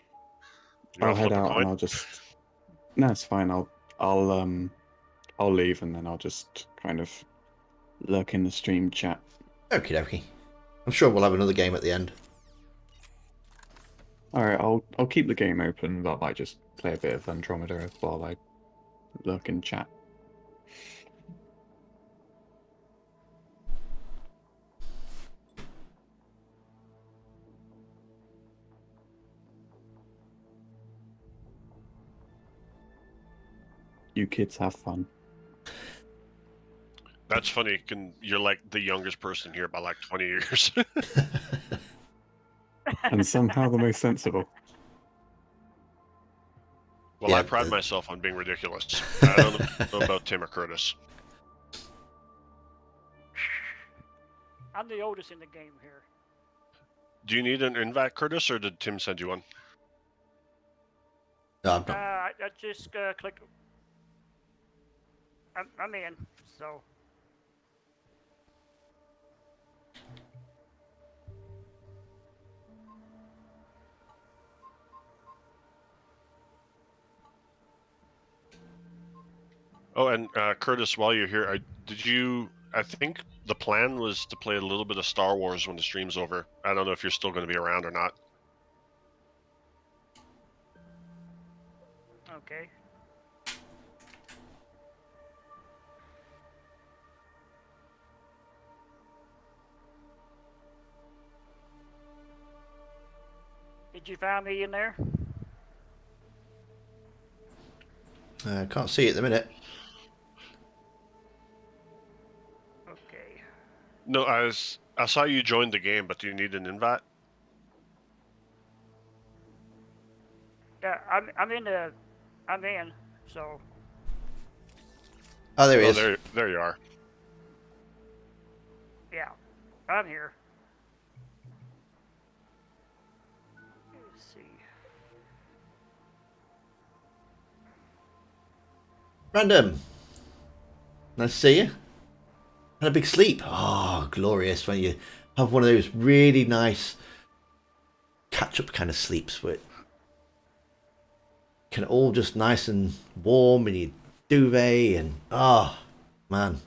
wanna head flip a out coin? and I'll just. No, it's fine. I'll leave and then I'll just kind of lurk in the stream chat. Okie dokie. I'm sure we'll have another game at the end. All right, I'll keep the game open, but I might just play a bit of Andromeda while I lurk in chat. You kids have fun. That's funny. You're like the youngest person here by like 20 years. And somehow the most sensible. Well, Yeah, I pride myself on being ridiculous. I don't know about Tim or Curtis. I'm the oldest in the game here. Do you need an invite, Curtis, or did Tim send you one? No, I'm not. I just click. I'm in, so. Oh, and Curtis, while you're here, I think the plan was to play a little bit of Star Wars when the stream's over. I don't know if you're still going to be around or not. Okay. Did you find me in there? I can't see it at the minute. Okay. No, I saw you join the game, but do you need an invite? Yeah, I'm in. So Oh, there he Oh, is. there you are. yeah, I'm here. Let's see. Random. Nice to see you. Had a big sleep. Oh, glorious when you have one of those really nice catch-up kind of sleeps where it can all just nice and warm in your duvet and man.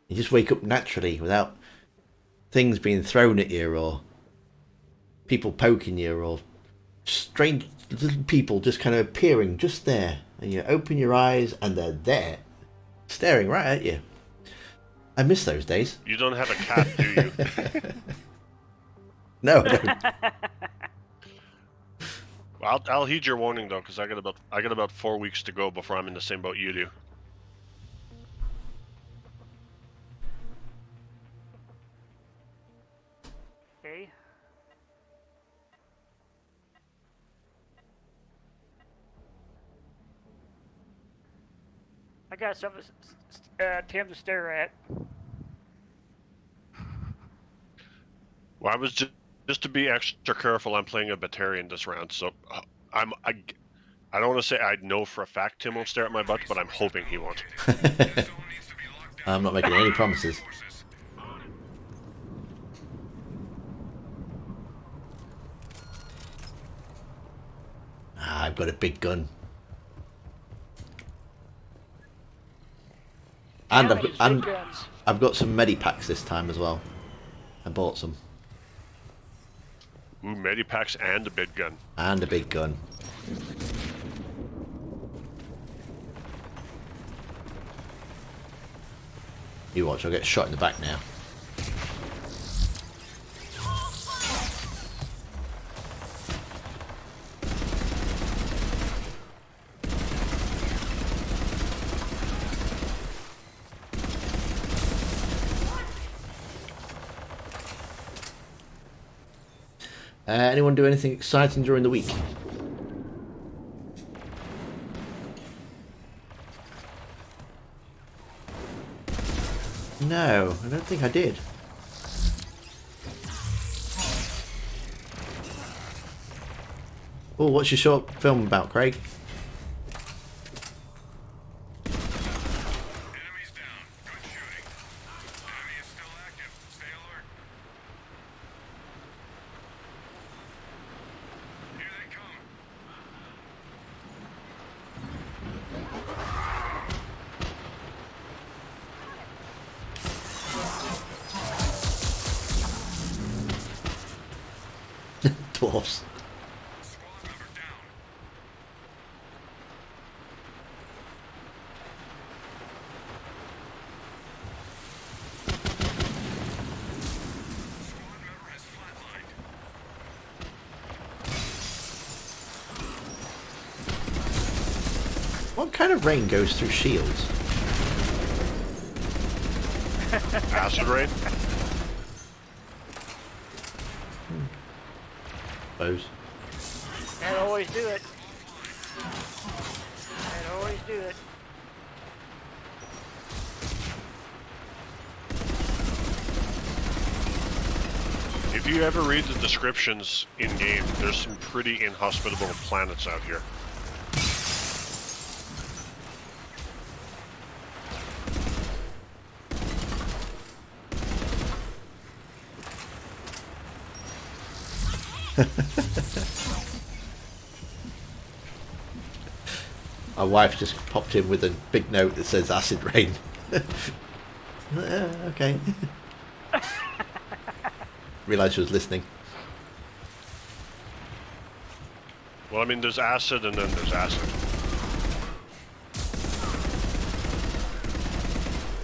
You just wake up naturally without things being thrown at you or people poking you or strange little people just kind of appearing just there. And you open your eyes and they're there, staring right at you. I miss those days. You don't have a cat, do you? No, I don't. I'll heed your warning though, because I got about 4 weeks to go before I'm in the same boat you do. Okay. I got something, Tim to stare at. Well, I was just to be extra careful. I'm playing a Batarian this round, so I don't want to say I know for a fact Tim won't stare at my butt, but I'm hoping he won't. I'm not making any promises. I've got a big gun. And I've got some medipacks this time as well. I bought some. Ooh, medipacks and a big gun. And a big gun. You watch, I'll get shot in the back now. Anyone do anything exciting during the week? No, I don't think I did. Oh, what's your short film about, Craig? Enemies down. Good shooting. Enemy is still active. Stay alert. Here they come. Dwarfs. Squad member down. Squad member has flatlined. What kind of rain goes through shields? Acid rain? Suppose. I'd always do it. I'd always do it. If you ever read the descriptions in-game, there's some pretty inhospitable planets out here. My wife just popped in with a big note that says acid rain. Okay. Realised she was listening. Well, I mean, there's acid and then there's acid.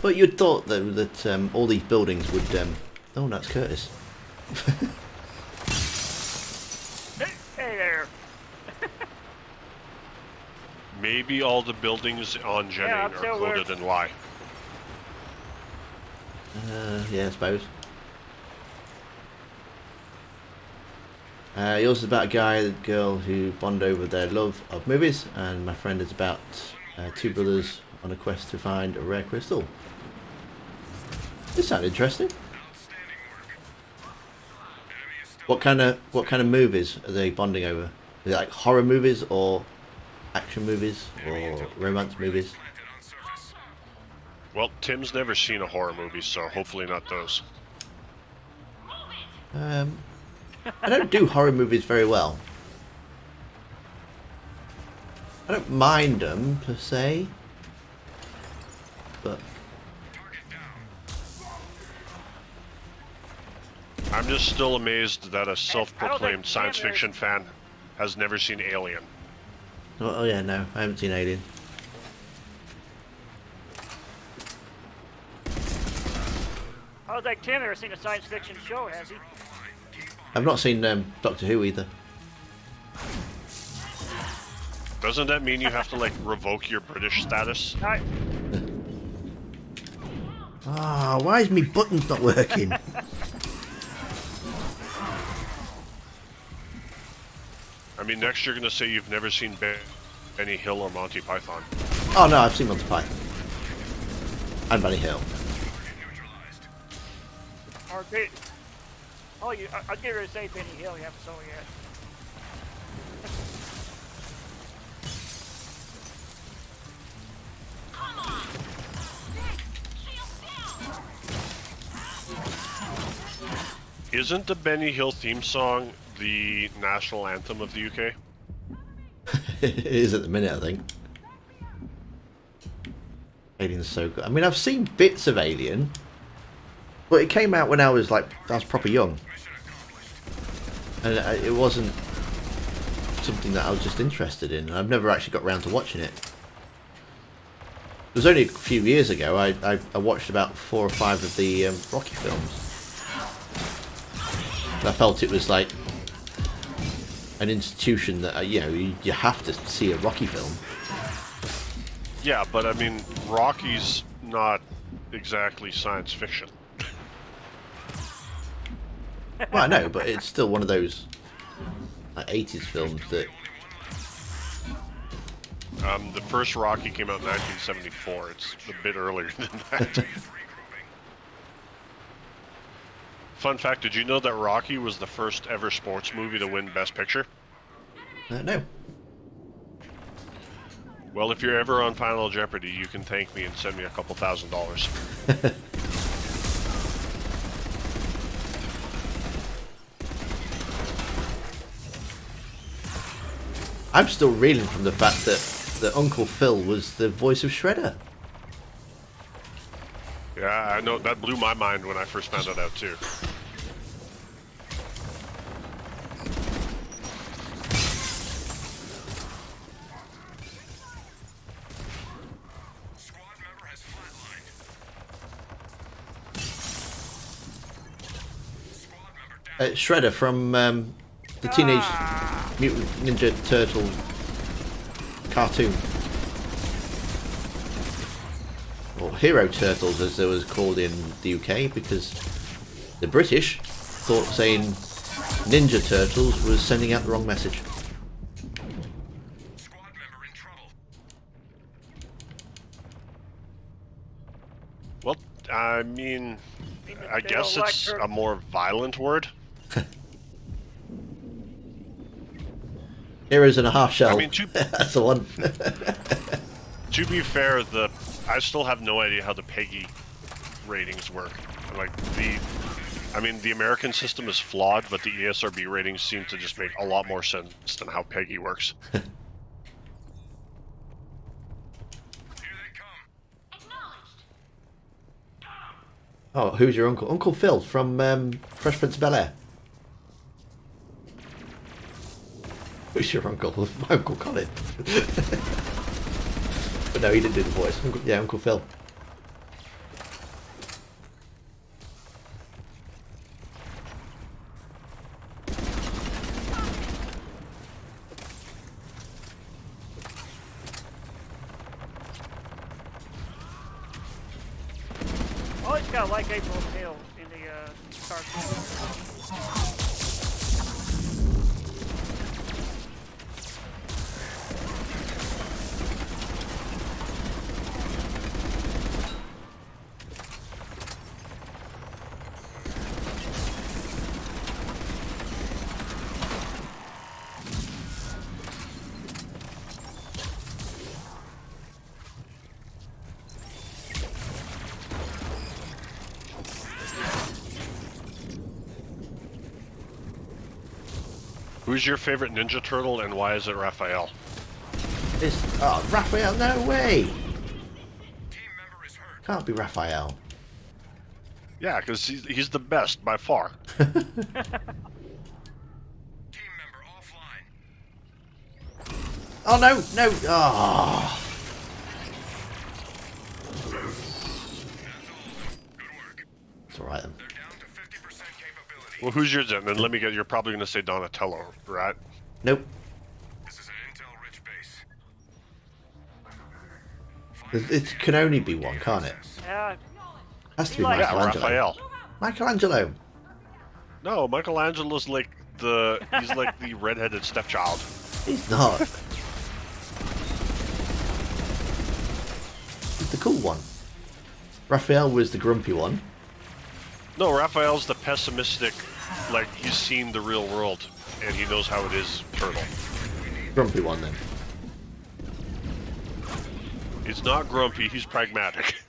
But you'd thought though that all these buildings would. Oh, that's Curtis. Hey there. Maybe all the buildings on Yeah, Jenning I'm are still coded in Y. Yeah, I suppose. Yours is about a guy and girl who bond over their love of movies, and my friend is about two brothers on a quest to find a rare crystal. This sounds interesting. What kind of movies are they bonding over? Is it like horror movies or action movies or romance movies? Well, Tim's never seen a horror movie, so hopefully not those. I don't do horror movies very well. I don't mind them per se, but I'm just still amazed that a self-proclaimed science fiction fan has never seen Alien. oh yeah, no, I haven't seen Alien. I was like, Tim never seen a science fiction show, has he? I've not seen Doctor Who either. Doesn't that mean you have to, like, revoke your British status? Ah, why is me buttons not working? I mean, next you're gonna say you've never seen Benny Hill or Monty Python. Oh no, I've seen Monty Python. And Benny Hill. Or I'll get ready to say Benny Hill, you haven't saw it yet. Isn't the Benny Hill theme song the national anthem of the UK? It is at the minute, I think. Alien's so good. I mean, I've seen bits of Alien, but it came out when I was proper young, and it wasn't something that I was just interested in. I've never actually got around to watching it. It was only a few years ago I watched about 4 or 5 of the Rocky films. And I felt it was like an institution that you have to see a Rocky film. Yeah, but I mean, Rocky's not exactly science fiction. Well, I know, but it's still one of those 80s films that... The first Rocky came out in 1974. It's a bit earlier than that. Fun fact, did you know that Rocky was the first ever sports movie to win Best Picture? No. Well, if you're ever on Final Jeopardy, you can thank me and send me a couple $1,000. I'm still reeling from the fact that Uncle Phil was the voice of Shredder. Yeah, I know, that blew my mind when I first found that out too. Squad member has flatlined. Squad member down. Shredder from the Teenage Mutant Ninja Turtle cartoon. Or Hero Turtles as it was called in the UK, because the British thought saying Ninja Turtles was sending out the wrong message. Squad member in trouble. Well, I mean, I They guess don't like it's her- a more violent word. Heroes in a half shell. I mean, That's the one. To be fair, I still have no idea how the PEGI ratings work. Like the American system is flawed, but the ESRB ratings seem to just make a lot more sense than how PEGI works. Here they come. Oh, who's your uncle? Uncle Phil from Fresh Prince of Bel-Air. Who's your uncle? My Uncle Colin. But no, he didn't do the voice. Uncle Phil. got like April Hill in the cartoon. Who's your favorite Ninja Turtle and why is it Raphael? Raphael, no way! Team member is hurt. Can't be Raphael. Yeah, because he's the best by far. Team member offline. Oh no, no! Oh. It's alright then. They're down to 50% capability. Well, who's yours then? And let me get. You're probably going to say Donatello, right? Nope. This is an intel-rich base. It can only be one, can't it? Yeah, Has to be Yeah, Yeah, Michelangelo. Raphael. Michelangelo. No, Michelangelo's like he's like the redheaded stepchild. He's not. He's the cool one. Raphael was the grumpy one. No, Raphael's the pessimistic, like he's seen the real world and he knows how it is turtle. Grumpy one then. He's not grumpy, he's pragmatic.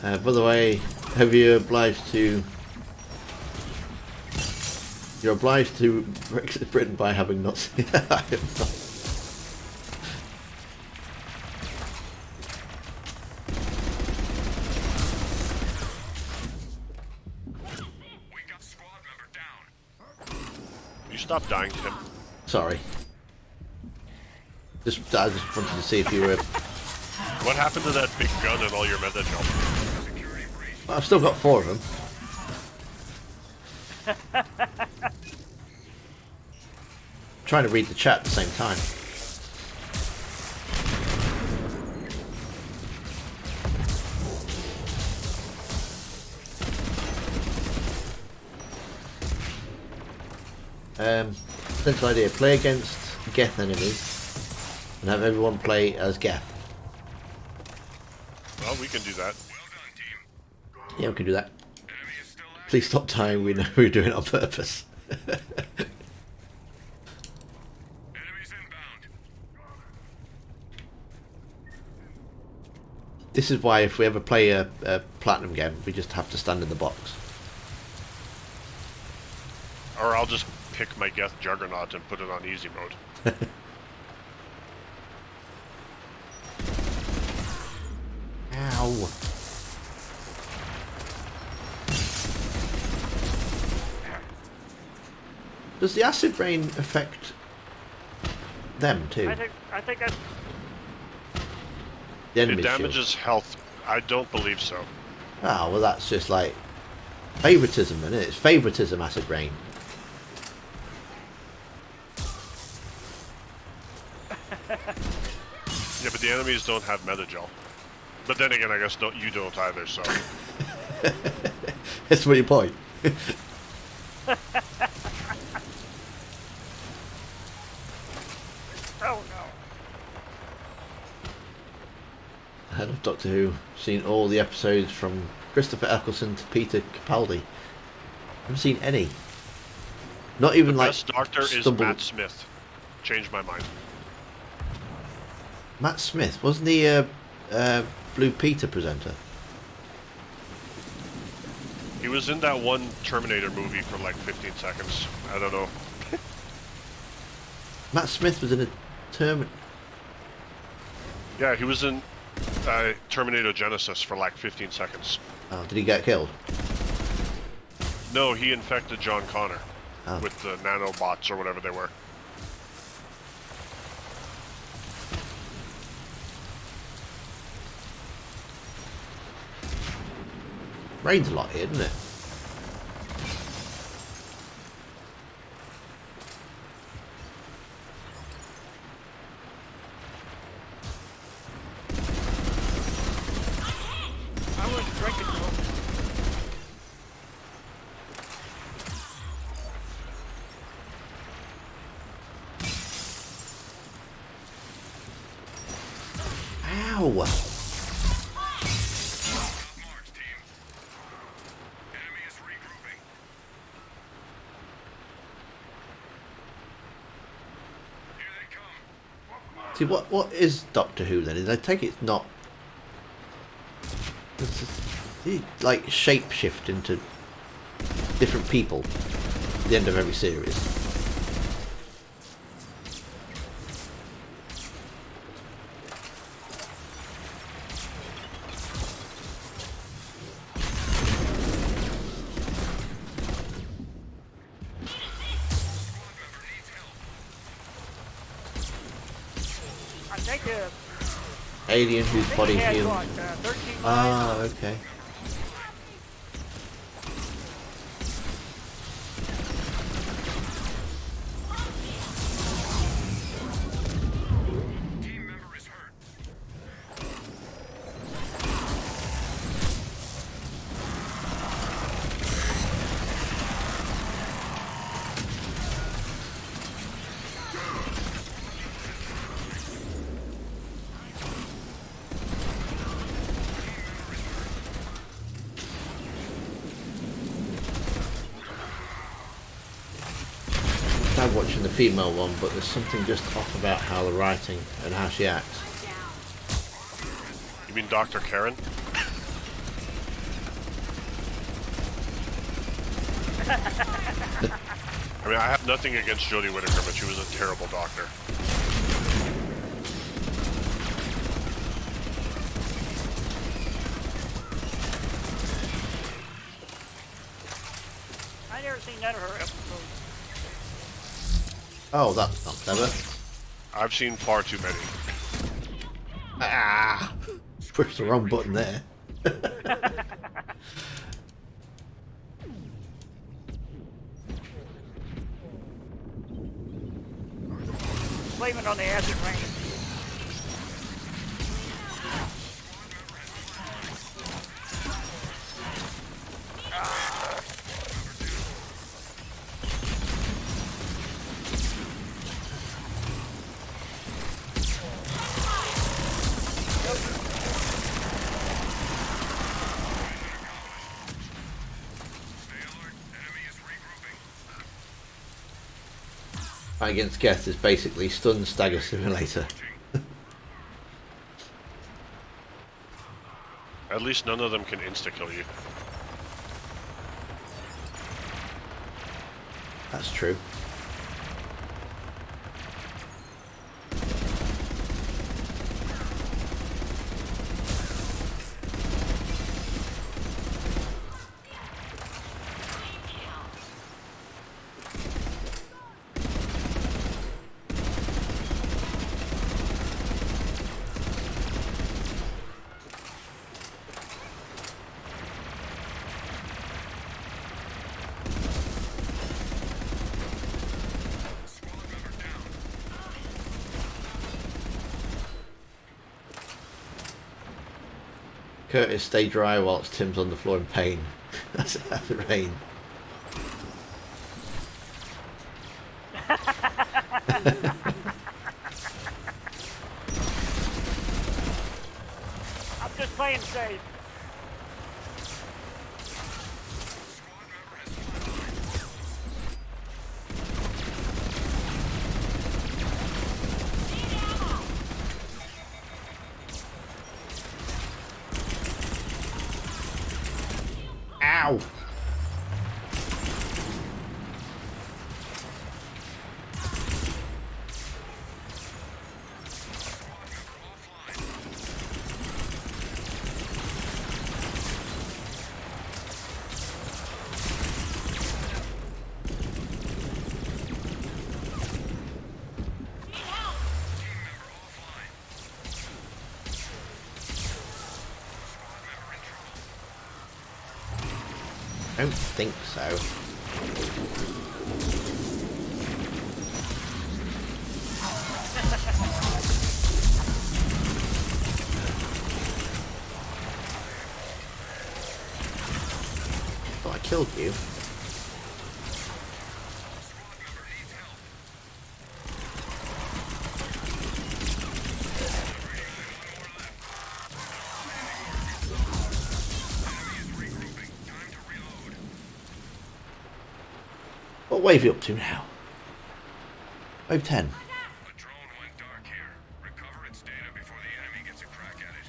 By the way, have you obliged to... You're obliged to Brexit Britain by having not seen... I am not. We got squad member down. You stop dying, Tim. Sorry. I just wanted to see if you were... What happened to that big gun and all your meta gel? Well, I've still got 4 of them. Trying to read the chat at the same time. Central idea: play against Geth enemies and have everyone play as Geth. Well, we can do that. Well done, team. Yeah, we can do that. Enemy is still active. Please stop dying. We know we're doing it on purpose. Enemies inbound. This is why if we ever play a platinum game, we just have to stand in the box. Or I'll just pick my Geth Juggernaut and put it on easy mode. Ow. Does the acid rain affect them too? I think that's The It enemy damages health. I don't believe so. Oh, well that's just like favoritism, isn't it? It's favoritism, acid rain. Yeah, but the enemies don't have Metagel. But then again, I guess you don't either, so... That's what your point. oh no. Head of Doctor Who, seen all the episodes from Christopher Eccleston to Peter Capaldi. Haven't seen any. Not even like Best Doctor is stumbled- Matt Smith. Changed my mind. Matt Smith, wasn't he Blue Peter presenter? He was in that one Terminator movie for like 15 seconds. I don't know. Matt Smith was in a Yeah, he was in Terminator Genesis for like 15 seconds. Oh, did he get killed? No, he infected John Connor Oh. with the nanobots or whatever they were. Rains a lot here, doesn't it? March, team. Enemy is regrouping. Here they come. See, what is Doctor Who then? Is I take it's not. He like shape shift into different people at the end of every series. I think Alien whose body he had healed. what, 13 lives? Ah, okay. Team member is hurt. I'm watching the female one, but there's something just off about how the writing and how she acts. You mean Dr. Karen? I mean, I have nothing against Jodie Whittaker, but she was a terrible doctor. I never seen none of her episodes. Oh, that's not clever. I've seen far too many. Ah! Pushed the wrong button there. Blaming on the acid rain. Stay alert. Enemy is regrouping. Fight Against Geth is basically Stun Stagger Simulator. At least none of them can insta-kill you. That's true. Curtis, stay dry whilst Tim's on the floor in pain. That's the rain. I'm just playing safe. Ow! I don't think so. Oh, I killed you. What wave are you up to now? Wave 10. A drone went dark here. Recover its data before the enemy gets a crack at it.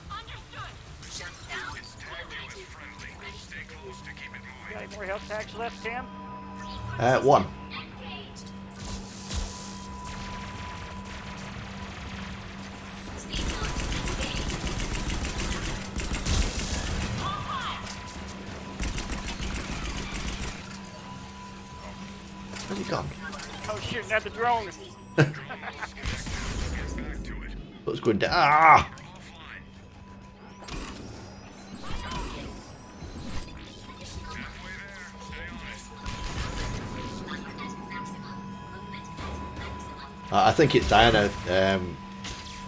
Understood. Shut down. It's tagged you as friendly. Stay close to keep it moving. Got any more health packs left, Tim? 1. Engaged. Speed launch engaged. Online. Where's he gone? Oh, shooting at the drone. Get back to it. What's going down? Ah! Offline. Halfway there. Stay on it. I think it's Diana,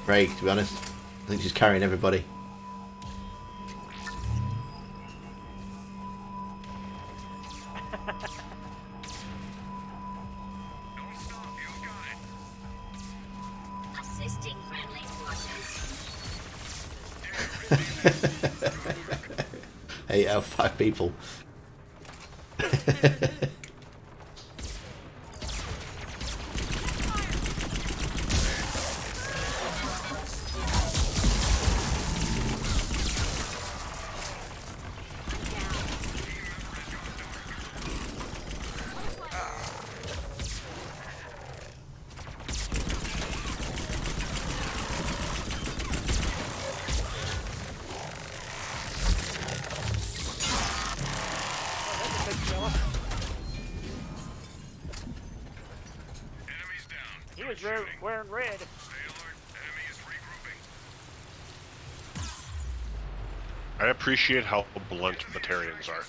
Craig, to be honest. I think she's carrying everybody. Don't stop. You got it. Assisting friendly forces. 8 out of 5 people. Big fella. Enemies down. He was wearing red. Stay alert. Enemy is regrouping. I appreciate how blunt Batarians are.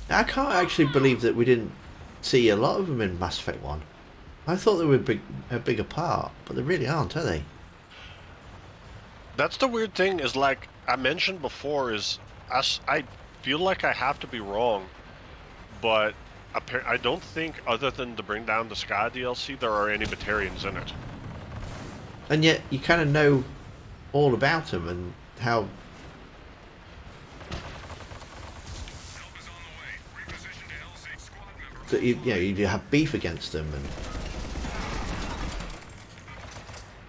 I can't actually believe that we didn't see a lot of them in Mass Effect 1. I thought they were a bigger part, but they really aren't, are they? That's the weird thing, is like I mentioned before, is I feel like I have to be wrong, but I don't think, other than the Bring Down the Sky DLC, there are any Batarians in it. And yet you kind of know all about them and how Help is on the way. Reposition to L6 squad member. that you have beef against them, and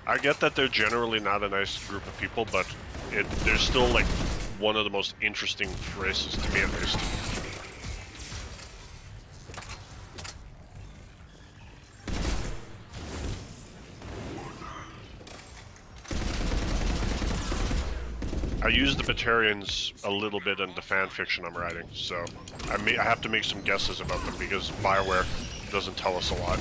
I get that they're generally not a nice group of people, but they're still like one of the most interesting races to me, at least. I use the Batarians a little bit in the fan fiction I'm writing, so I have to make some guesses about them because BioWare doesn't tell us a lot.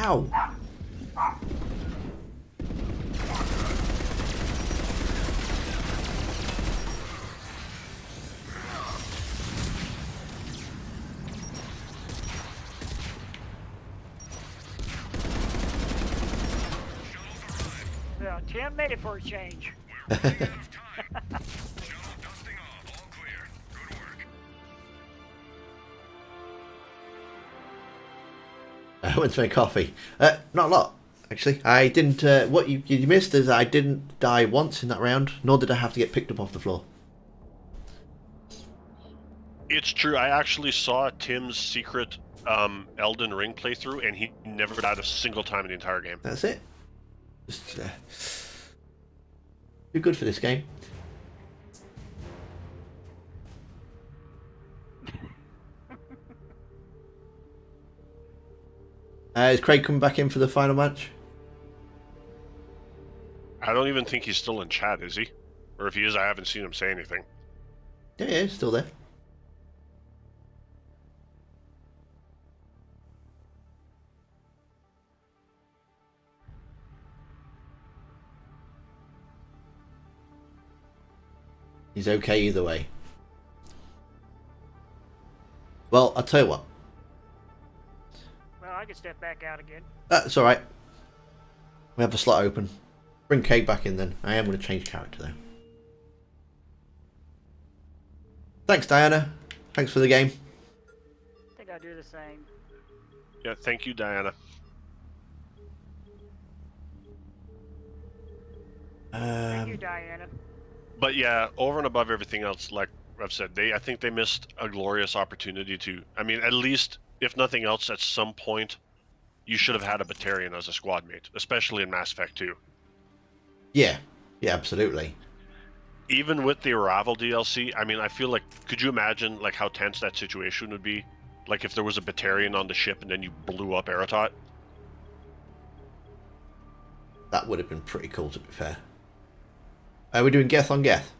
ow! Yeah, Tim made it for a change. We're running out of time. Shuttle dusting off. All clear. Good work. I went to make coffee. Not a lot, actually. I didn't. What you missed is I didn't die once in that round, nor did I have to get picked up off the floor. It's true. I actually saw Tim's secret Elden Ring playthrough, and he never died a single time in the entire game. That's it. Just too good for this game. Is Craig coming back in for the final match? I don't even think he's still in chat, is he? Or if he is, I haven't seen him say anything. Yeah, he's still there. He's okay either way. Well, I'll tell you what. Well, I can step back out again. That's alright. We have a slot open. Bring Kate back in then. I am going to change character though. Thanks, Diana. Thanks for the game. I think I do the same. Yeah, thank you, Diana. Thank you, Diana. But yeah, over and above everything else, like I've said, I think they missed a glorious opportunity to. I mean, at least if nothing else, at some point, you should have had a Batarian as a squad mate, especially in Mass Effect 2. Yeah. Yeah, absolutely. Even with the Arrival DLC, I mean, I feel like, could you imagine like how tense that situation would be? Like if there was a Batarian on the ship and then you blew up Eratot? That would have been pretty cool, to be fair. Are we doing Geth on Geth?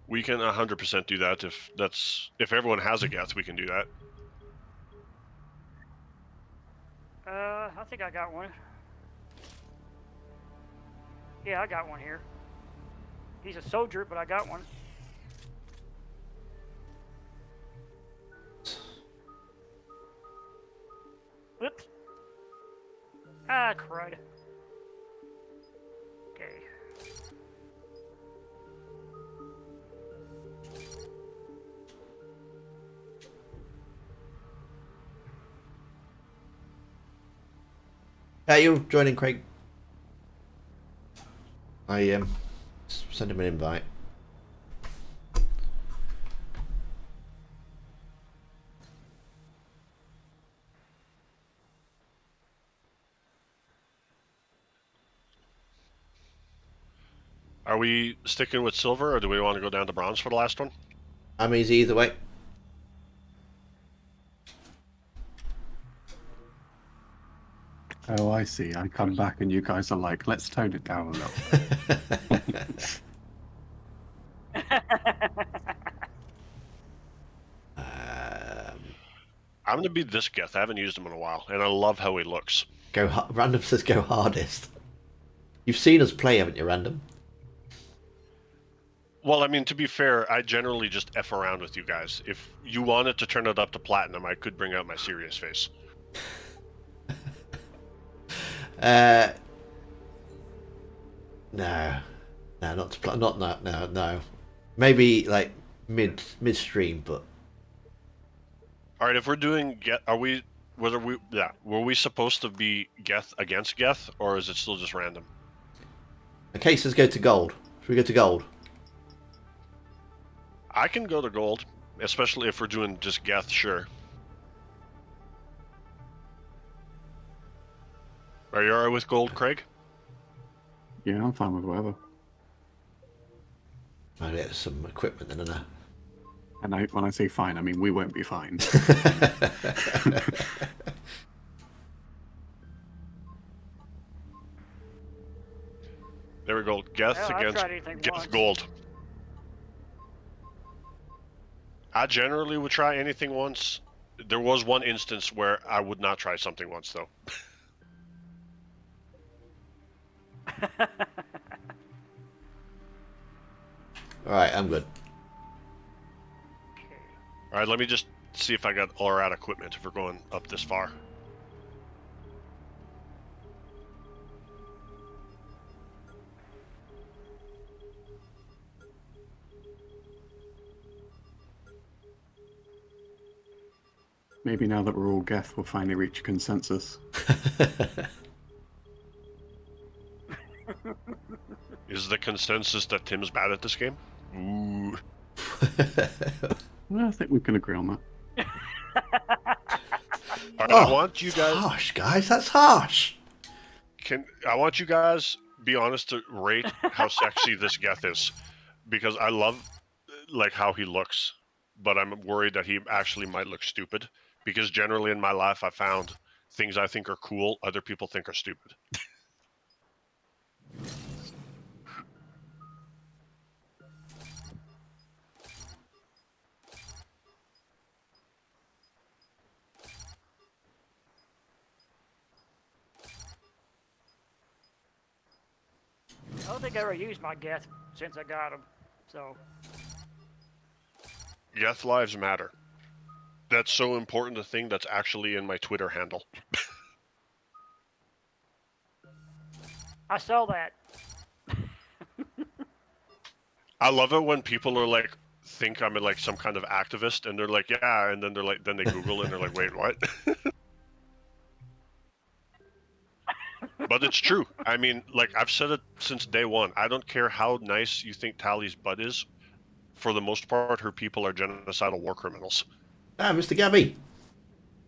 We can 100% do that if everyone has a Geth, we can do that. I think I got one. Yeah, I got one here. He's a soldier, but I got one. Whoops. Ah, crud. Okay. Hey, you joining, Craig? I send him an invite. Are we sticking with silver, or do we want to go down to bronze for the last one? I'm easy either way. Oh, I see. I come back and you guys are like, let's tone it down a little. I'm gonna be this Geth. I haven't used him in a while, and I love how he looks. Random says go hardest. You've seen us play, haven't you, Random? Well, I mean, to be fair, I generally just F around with you guys. If you wanted to turn it up to platinum, I could bring out my serious face. No, not to not no. Maybe like midstream, but All right, if we're doing Geth, were we supposed to be Geth against Geth, or is it still just random? okay, says go to gold. Should we go to gold? I can go to gold, especially if we're doing just Geth, sure. Are you alright with gold, Craig? Yeah, I'm fine with whatever. I'll get some equipment then, and And when I say fine, I mean we won't be fine. There we go. Geth Well, I've against tried anything Geth once. gold. I generally would try anything once. There was one instance where I would not try something once, though. all right, I'm good. All right, let me just see if I got all our equipment if we're going up this far. Maybe now that we're all Geth, we'll finally reach a consensus. Is the consensus that Tim's bad at this game? Ooh. Well, I think we can agree on that. All right, Oh, I want you that's guys. harsh, guys. That's harsh. I want you guys be honest to rate how sexy this Geth is, because I love like how he looks, but I'm worried that he actually might look stupid. Because generally in my life, I found things I think are cool, other people think are stupid. I don't think I ever used my Geth since I got him. So, Geth lives matter. That's so important a thing that's actually in my Twitter handle. I saw that. I love it when people are like think I'm like some kind of activist and they're like, yeah, and then they're like, then they Google it and they're like, wait, what? But it's true. I mean, like I've said it since day one. I don't care how nice you think Tally's butt is. For the most part, her people are genocidal war criminals. Ah, Mr. Gabby,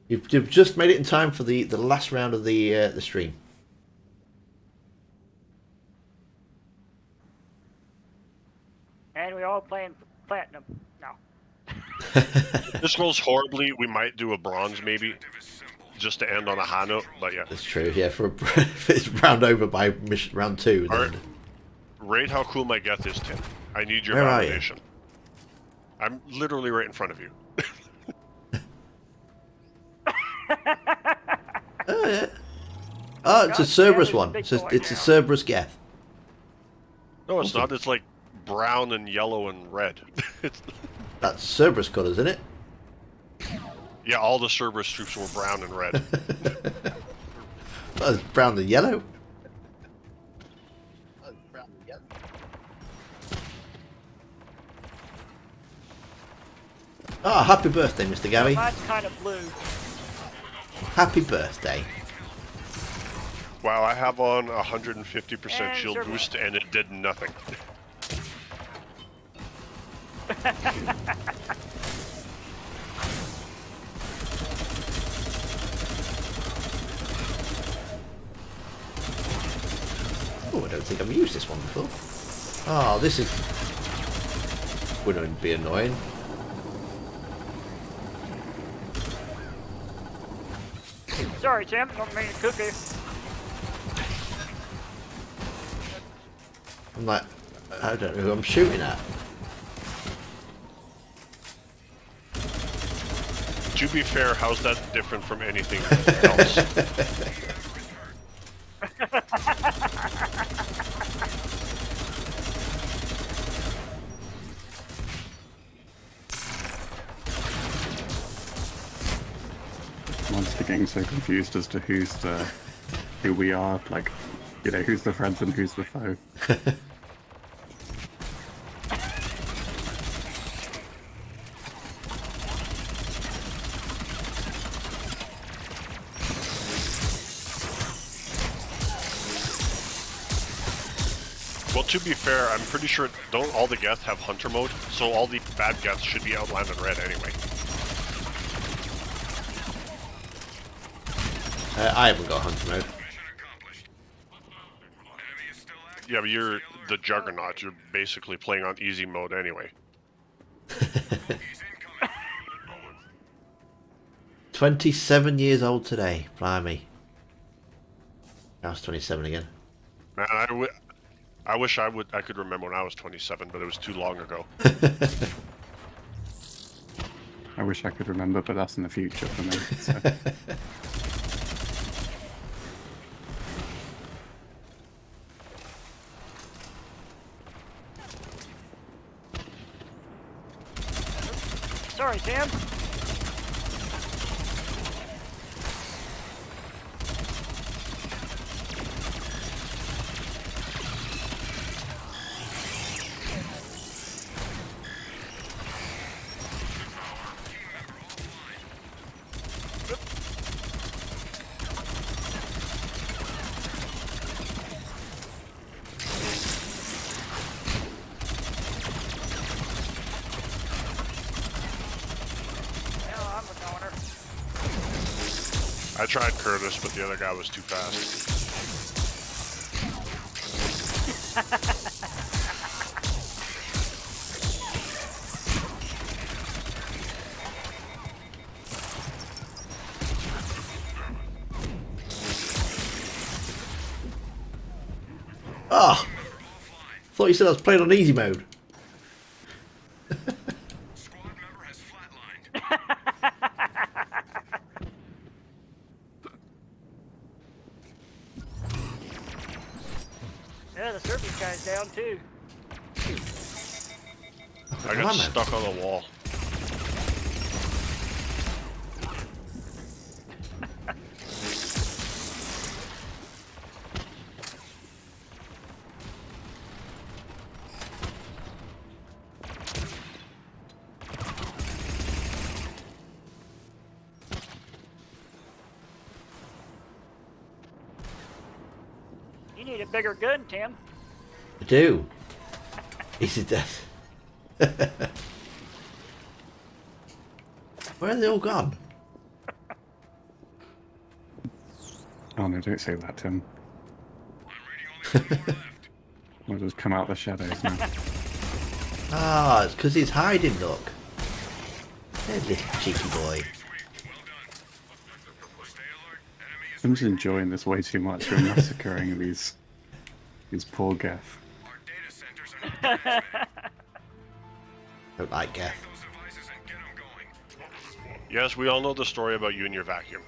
you've just made it in time for the last round of the stream. And we all playing platinum. No. If this goes horribly, we might do a bronze maybe, just to end on a high note. But yeah, That's true. Yeah, if it's round over by round 2. Then... Alright. Rate how cool my Geth is, Tim. I need your Where are you? validation. I'm literally right in front of you. Oh yeah. Oh, it's a God, Cerberus Geth is a one. big It's a, boy it's a now. Cerberus Geth. No, it's Awesome. not. It's like brown and yellow and red. It's, That's Cerberus colours, isn't it? yeah, all the Cerberus troops were brown and red. Well, it's brown and yellow. Oh, happy birthday, Mr. Gabby. Mine's kind of blue. Happy birthday. Wow, I have on 150% And shield Cerberus. boost and it did nothing. Oh, I don't think I've used this one before. Oh, this is... wouldn't be annoying. Sorry, Tim. Don't mean to cook you. I'm like, I don't know who I'm shooting at. To be fair, how's that different from anything else? I'm honestly getting so confused as to who we are. Like, you know, who's the friends and who's the foe. Well, to be fair, I'm pretty sure don't all the Geth have Hunter mode, so all the bad Geths should be outlined in red anyway. I haven't got hunter mode. Mission accomplished. Enemy is still active. Yeah, but you're the Juggernaut. You're basically playing on easy mode anyway. He's incoming. 27 years old today. Blimey. I was 27 again. Man, I wish I could remember when I was 27, but it was too long ago. I wish I could remember, but that's in the future for me. So. Sorry, Tim. Now I'm a goner. I tried Curtis, but the other guy was too fast. Oh! Thought you said I was playing on easy mode. Squad member has flatlined. Yeah, the Cerberus guy's down too. I got Come on, man. stuck on the wall. need a bigger gun, Tim. I do. Easy death. Where are they all gone? Oh no, don't say that, Tim. I'm reading only one more left. We'll just come out the shadows now. Ah, it's because he's hiding, look. That little cheeky boy. Sweet. Well done. Stay alert. Enemy is I'm just enjoying this way too much. We're massacring these poor Geth. Our data centers are not transmitting. Don't like Geth. Those devices and get them going. Yes, we all know the story about you and your vacuum.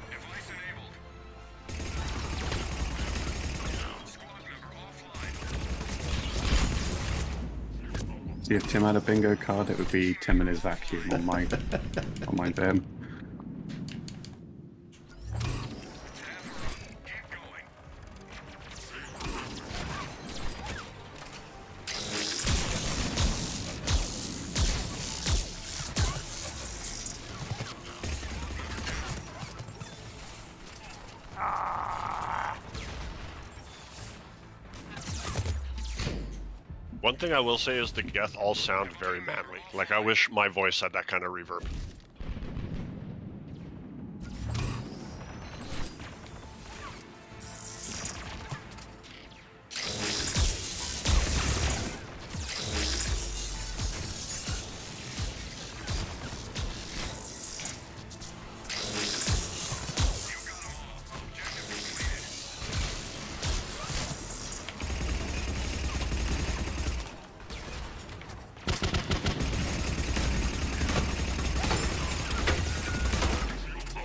Device enabled. Squad member offline. See, if Tim had a bingo card, it would be Tim and his vacuum on my bin. Keep going. One thing I will say is the Geth all sound very manly. Like, I wish my voice had that kind of reverb.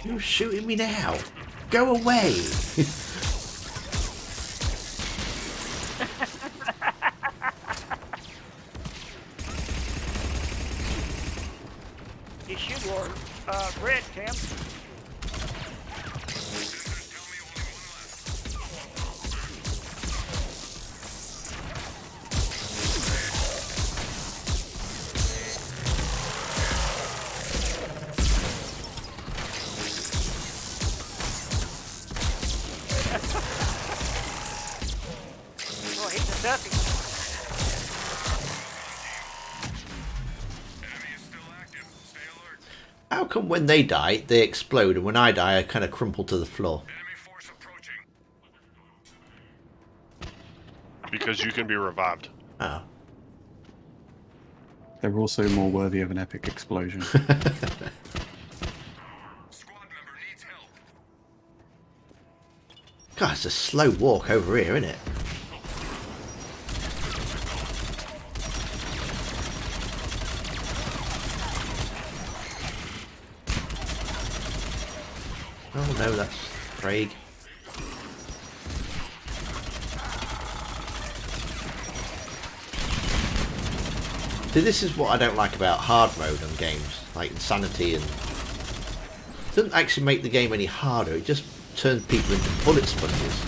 You're shooting me now. Go away. You should war red, Tim. Sensors tell me only one left. Oh, he's a ducky. Enemy is still active. Stay alert. How come when they die, they explode, and when I die, I kind of crumple to the floor? Enemy force approaching. Because you can be revived. Oh. They're also more worthy of an epic explosion. Squad member needs help. God, it's a slow walk over here, isn't it? Oh no, that's Craig. See, this is what I don't like about hard mode on games, like Insanity, and it doesn't actually make the game any harder, it just turns people into bullet sponges.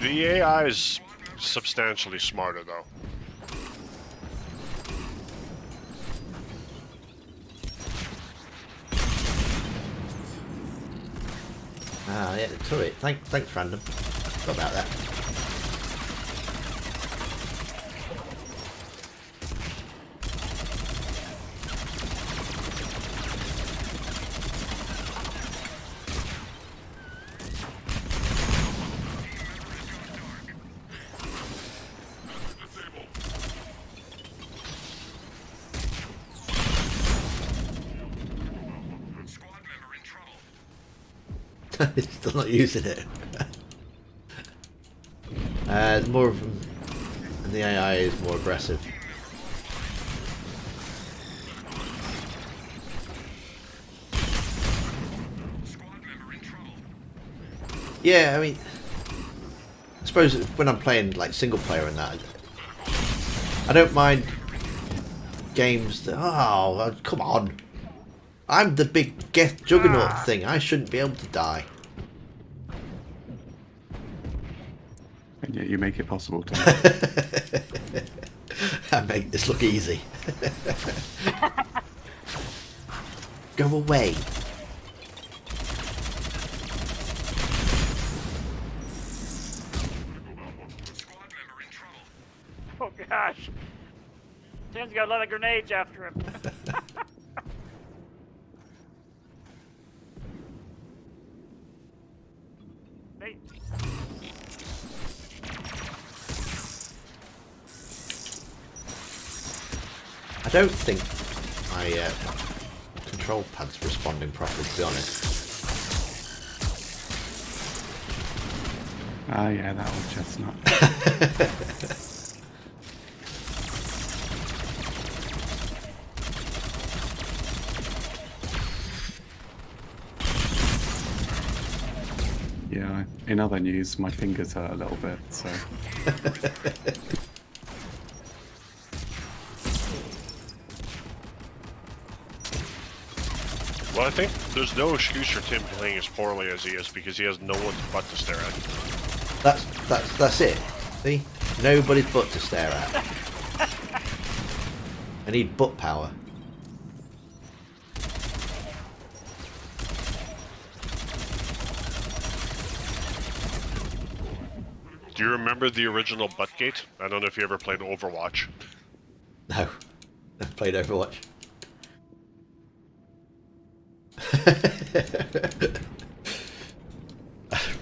The AI is substantially smarter, though. Ah, yeah, the turret. Thanks, random. Forgot about that. Squad member in trouble. He's still not using it. More of them, and the AI is more aggressive. Squad member in trouble. Yeah, I mean, I suppose when I'm playing like single player and that, I don't mind games that. Oh, come on! I'm the big Geth Juggernaut thing. I shouldn't be able to die. And Yeah, you make it possible to. I make this look easy. Go away. Squad member in trouble. Oh gosh. Tim's got a lot of grenades after him. Hey. I don't think my control pad's responding properly, to be honest. Ah, yeah, that old chestnut. Yeah, in other news, my fingers hurt a little bit, so. Well, I think there's no excuse for Tim playing as poorly as he is because he has no one but to stare at. That's it. See? Nobody's butt to stare at. I need butt power. Do you remember the original Buttgate? I don't know if you ever played Overwatch. No. Never played Overwatch.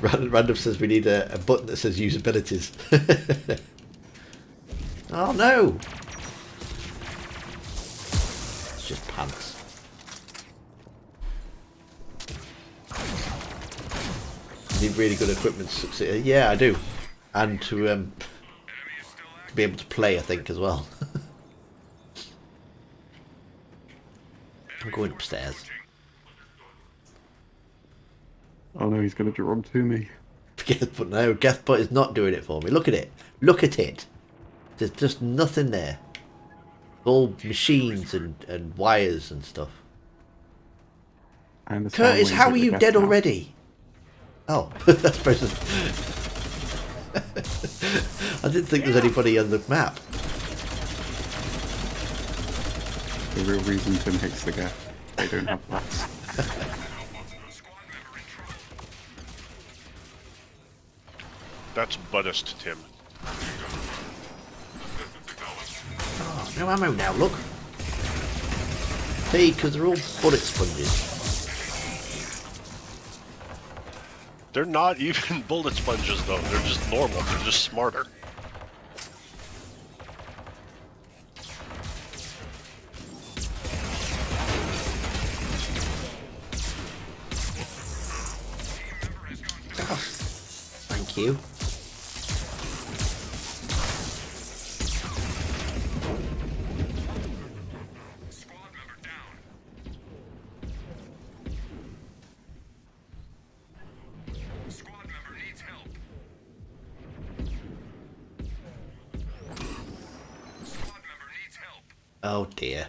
Random says we need a button that says usabilities. Oh no! It's just pants. You need really good equipment to succeed. Yeah, I do. And to be able to play, I think, as well. I'm going upstairs. Oh no, he's gonna draw them to me. But no, Gethbutt is not doing it for me. Look at it. Look at it. There's just nothing there. All machines and wires and stuff. I understand Curtis, why how are hit the you death dead now. already? Oh, I suppose. I didn't think there was anybody on the map. The real reason Tim hates the Geth. They don't have bots. Squad member in trouble. That's Buddhist Tim. Oh, no ammo now, look. See, because they're all bullet sponges. They're not even bullet sponges though, they're just normal, they're just smarter. Oh, thank you. Squad member down. Squad member needs help. Squad member needs help. Oh dear.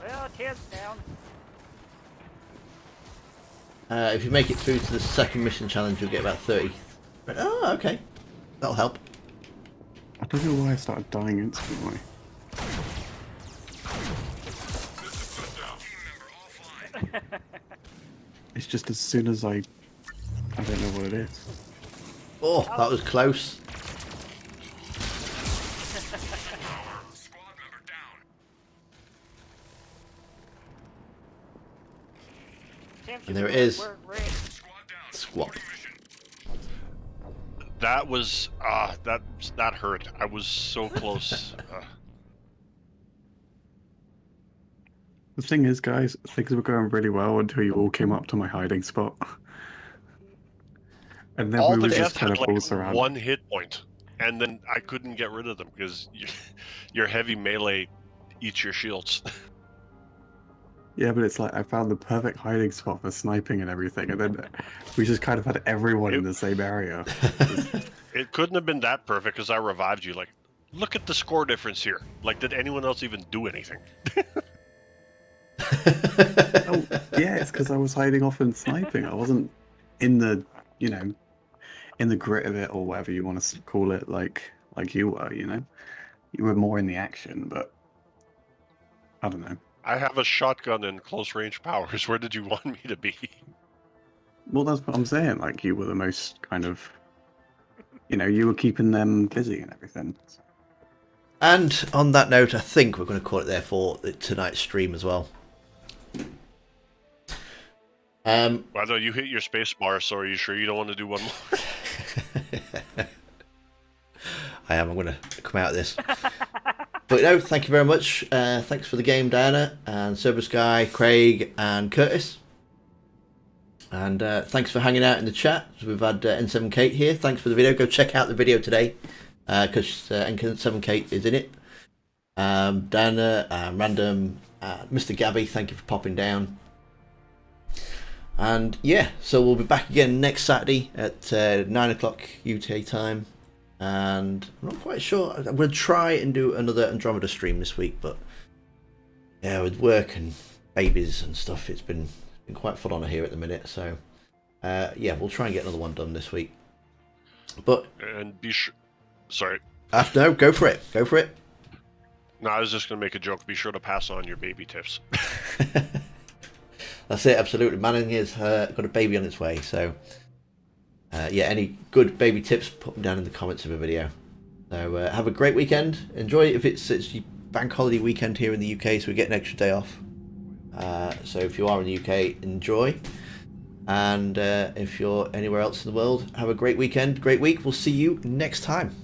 Well, Tim's down. If you make it through to the second mission challenge, you'll get about 30. Oh, okay. That'll help. I don't know why I started dying instantly. Team member offline. It's just as soon as I don't know what it is. Oh, that was close. Squad member down. Tim And there it is. We're in. Squad down. Squat. Reporting mission. That was, that hurt. I was so close. The thing is, guys, things were going really well until you all came up to my hiding spot. And then All we the were just deaths kind had of all like surrounded. one hit point, and then I couldn't get rid of them because your heavy melee eats your shields. Yeah, but it's like I found the perfect hiding spot for sniping and everything, and then we just kind of had everyone in the same area. It couldn't have been that perfect because I revived you like look at the score difference here. Like, did anyone else even do anything? Oh, yeah, it's because I was hiding off and sniping. I wasn't in the, you know, in the grit of it or whatever you want to call it, like you were. You know, you were more in the action, but I don't know. I have a shotgun and close range powers. Where did you want me to be? Well, that's what I'm saying. Like you were the most kind of, you know, you were keeping them busy and everything. And on that note, I think we're going to call it there for tonight's stream as well. Well, no, you hit your space bar, so are you sure you don't want to do one more? I am. I'm going to come out of this. But no, thank you very much. Thanks for the game, Diana, and Cerberus Guy, Craig, and Curtis. And thanks for hanging out in the chat. We've had N7 Kate here. Thanks for the video. Go check out the video today because N7 Kate is in it. Diana, Random, Mr. Gabby, thank you for popping down. And yeah, so we'll be back again next Saturday at 9 o'clock UK time. And I'm not quite sure. I'm going to try and do another Andromeda stream this week, but yeah, with work and babies and stuff, it's been quite full on here at the minute. So yeah, we'll try and get another one done this week. But And be sure. Sorry. No, go for it. Go for it. No, I was just going to make a joke. Be sure to pass on your baby tips. That's it, absolutely. Manning has got a baby on its way, so yeah, any good baby tips, put them down in the comments of the video. So have a great weekend. Enjoy it if it's your bank holiday weekend here in the UK, so we get an extra day off. So if you are in the UK, enjoy. And if you're anywhere else in the world, have a great weekend, great week. We'll see you next time.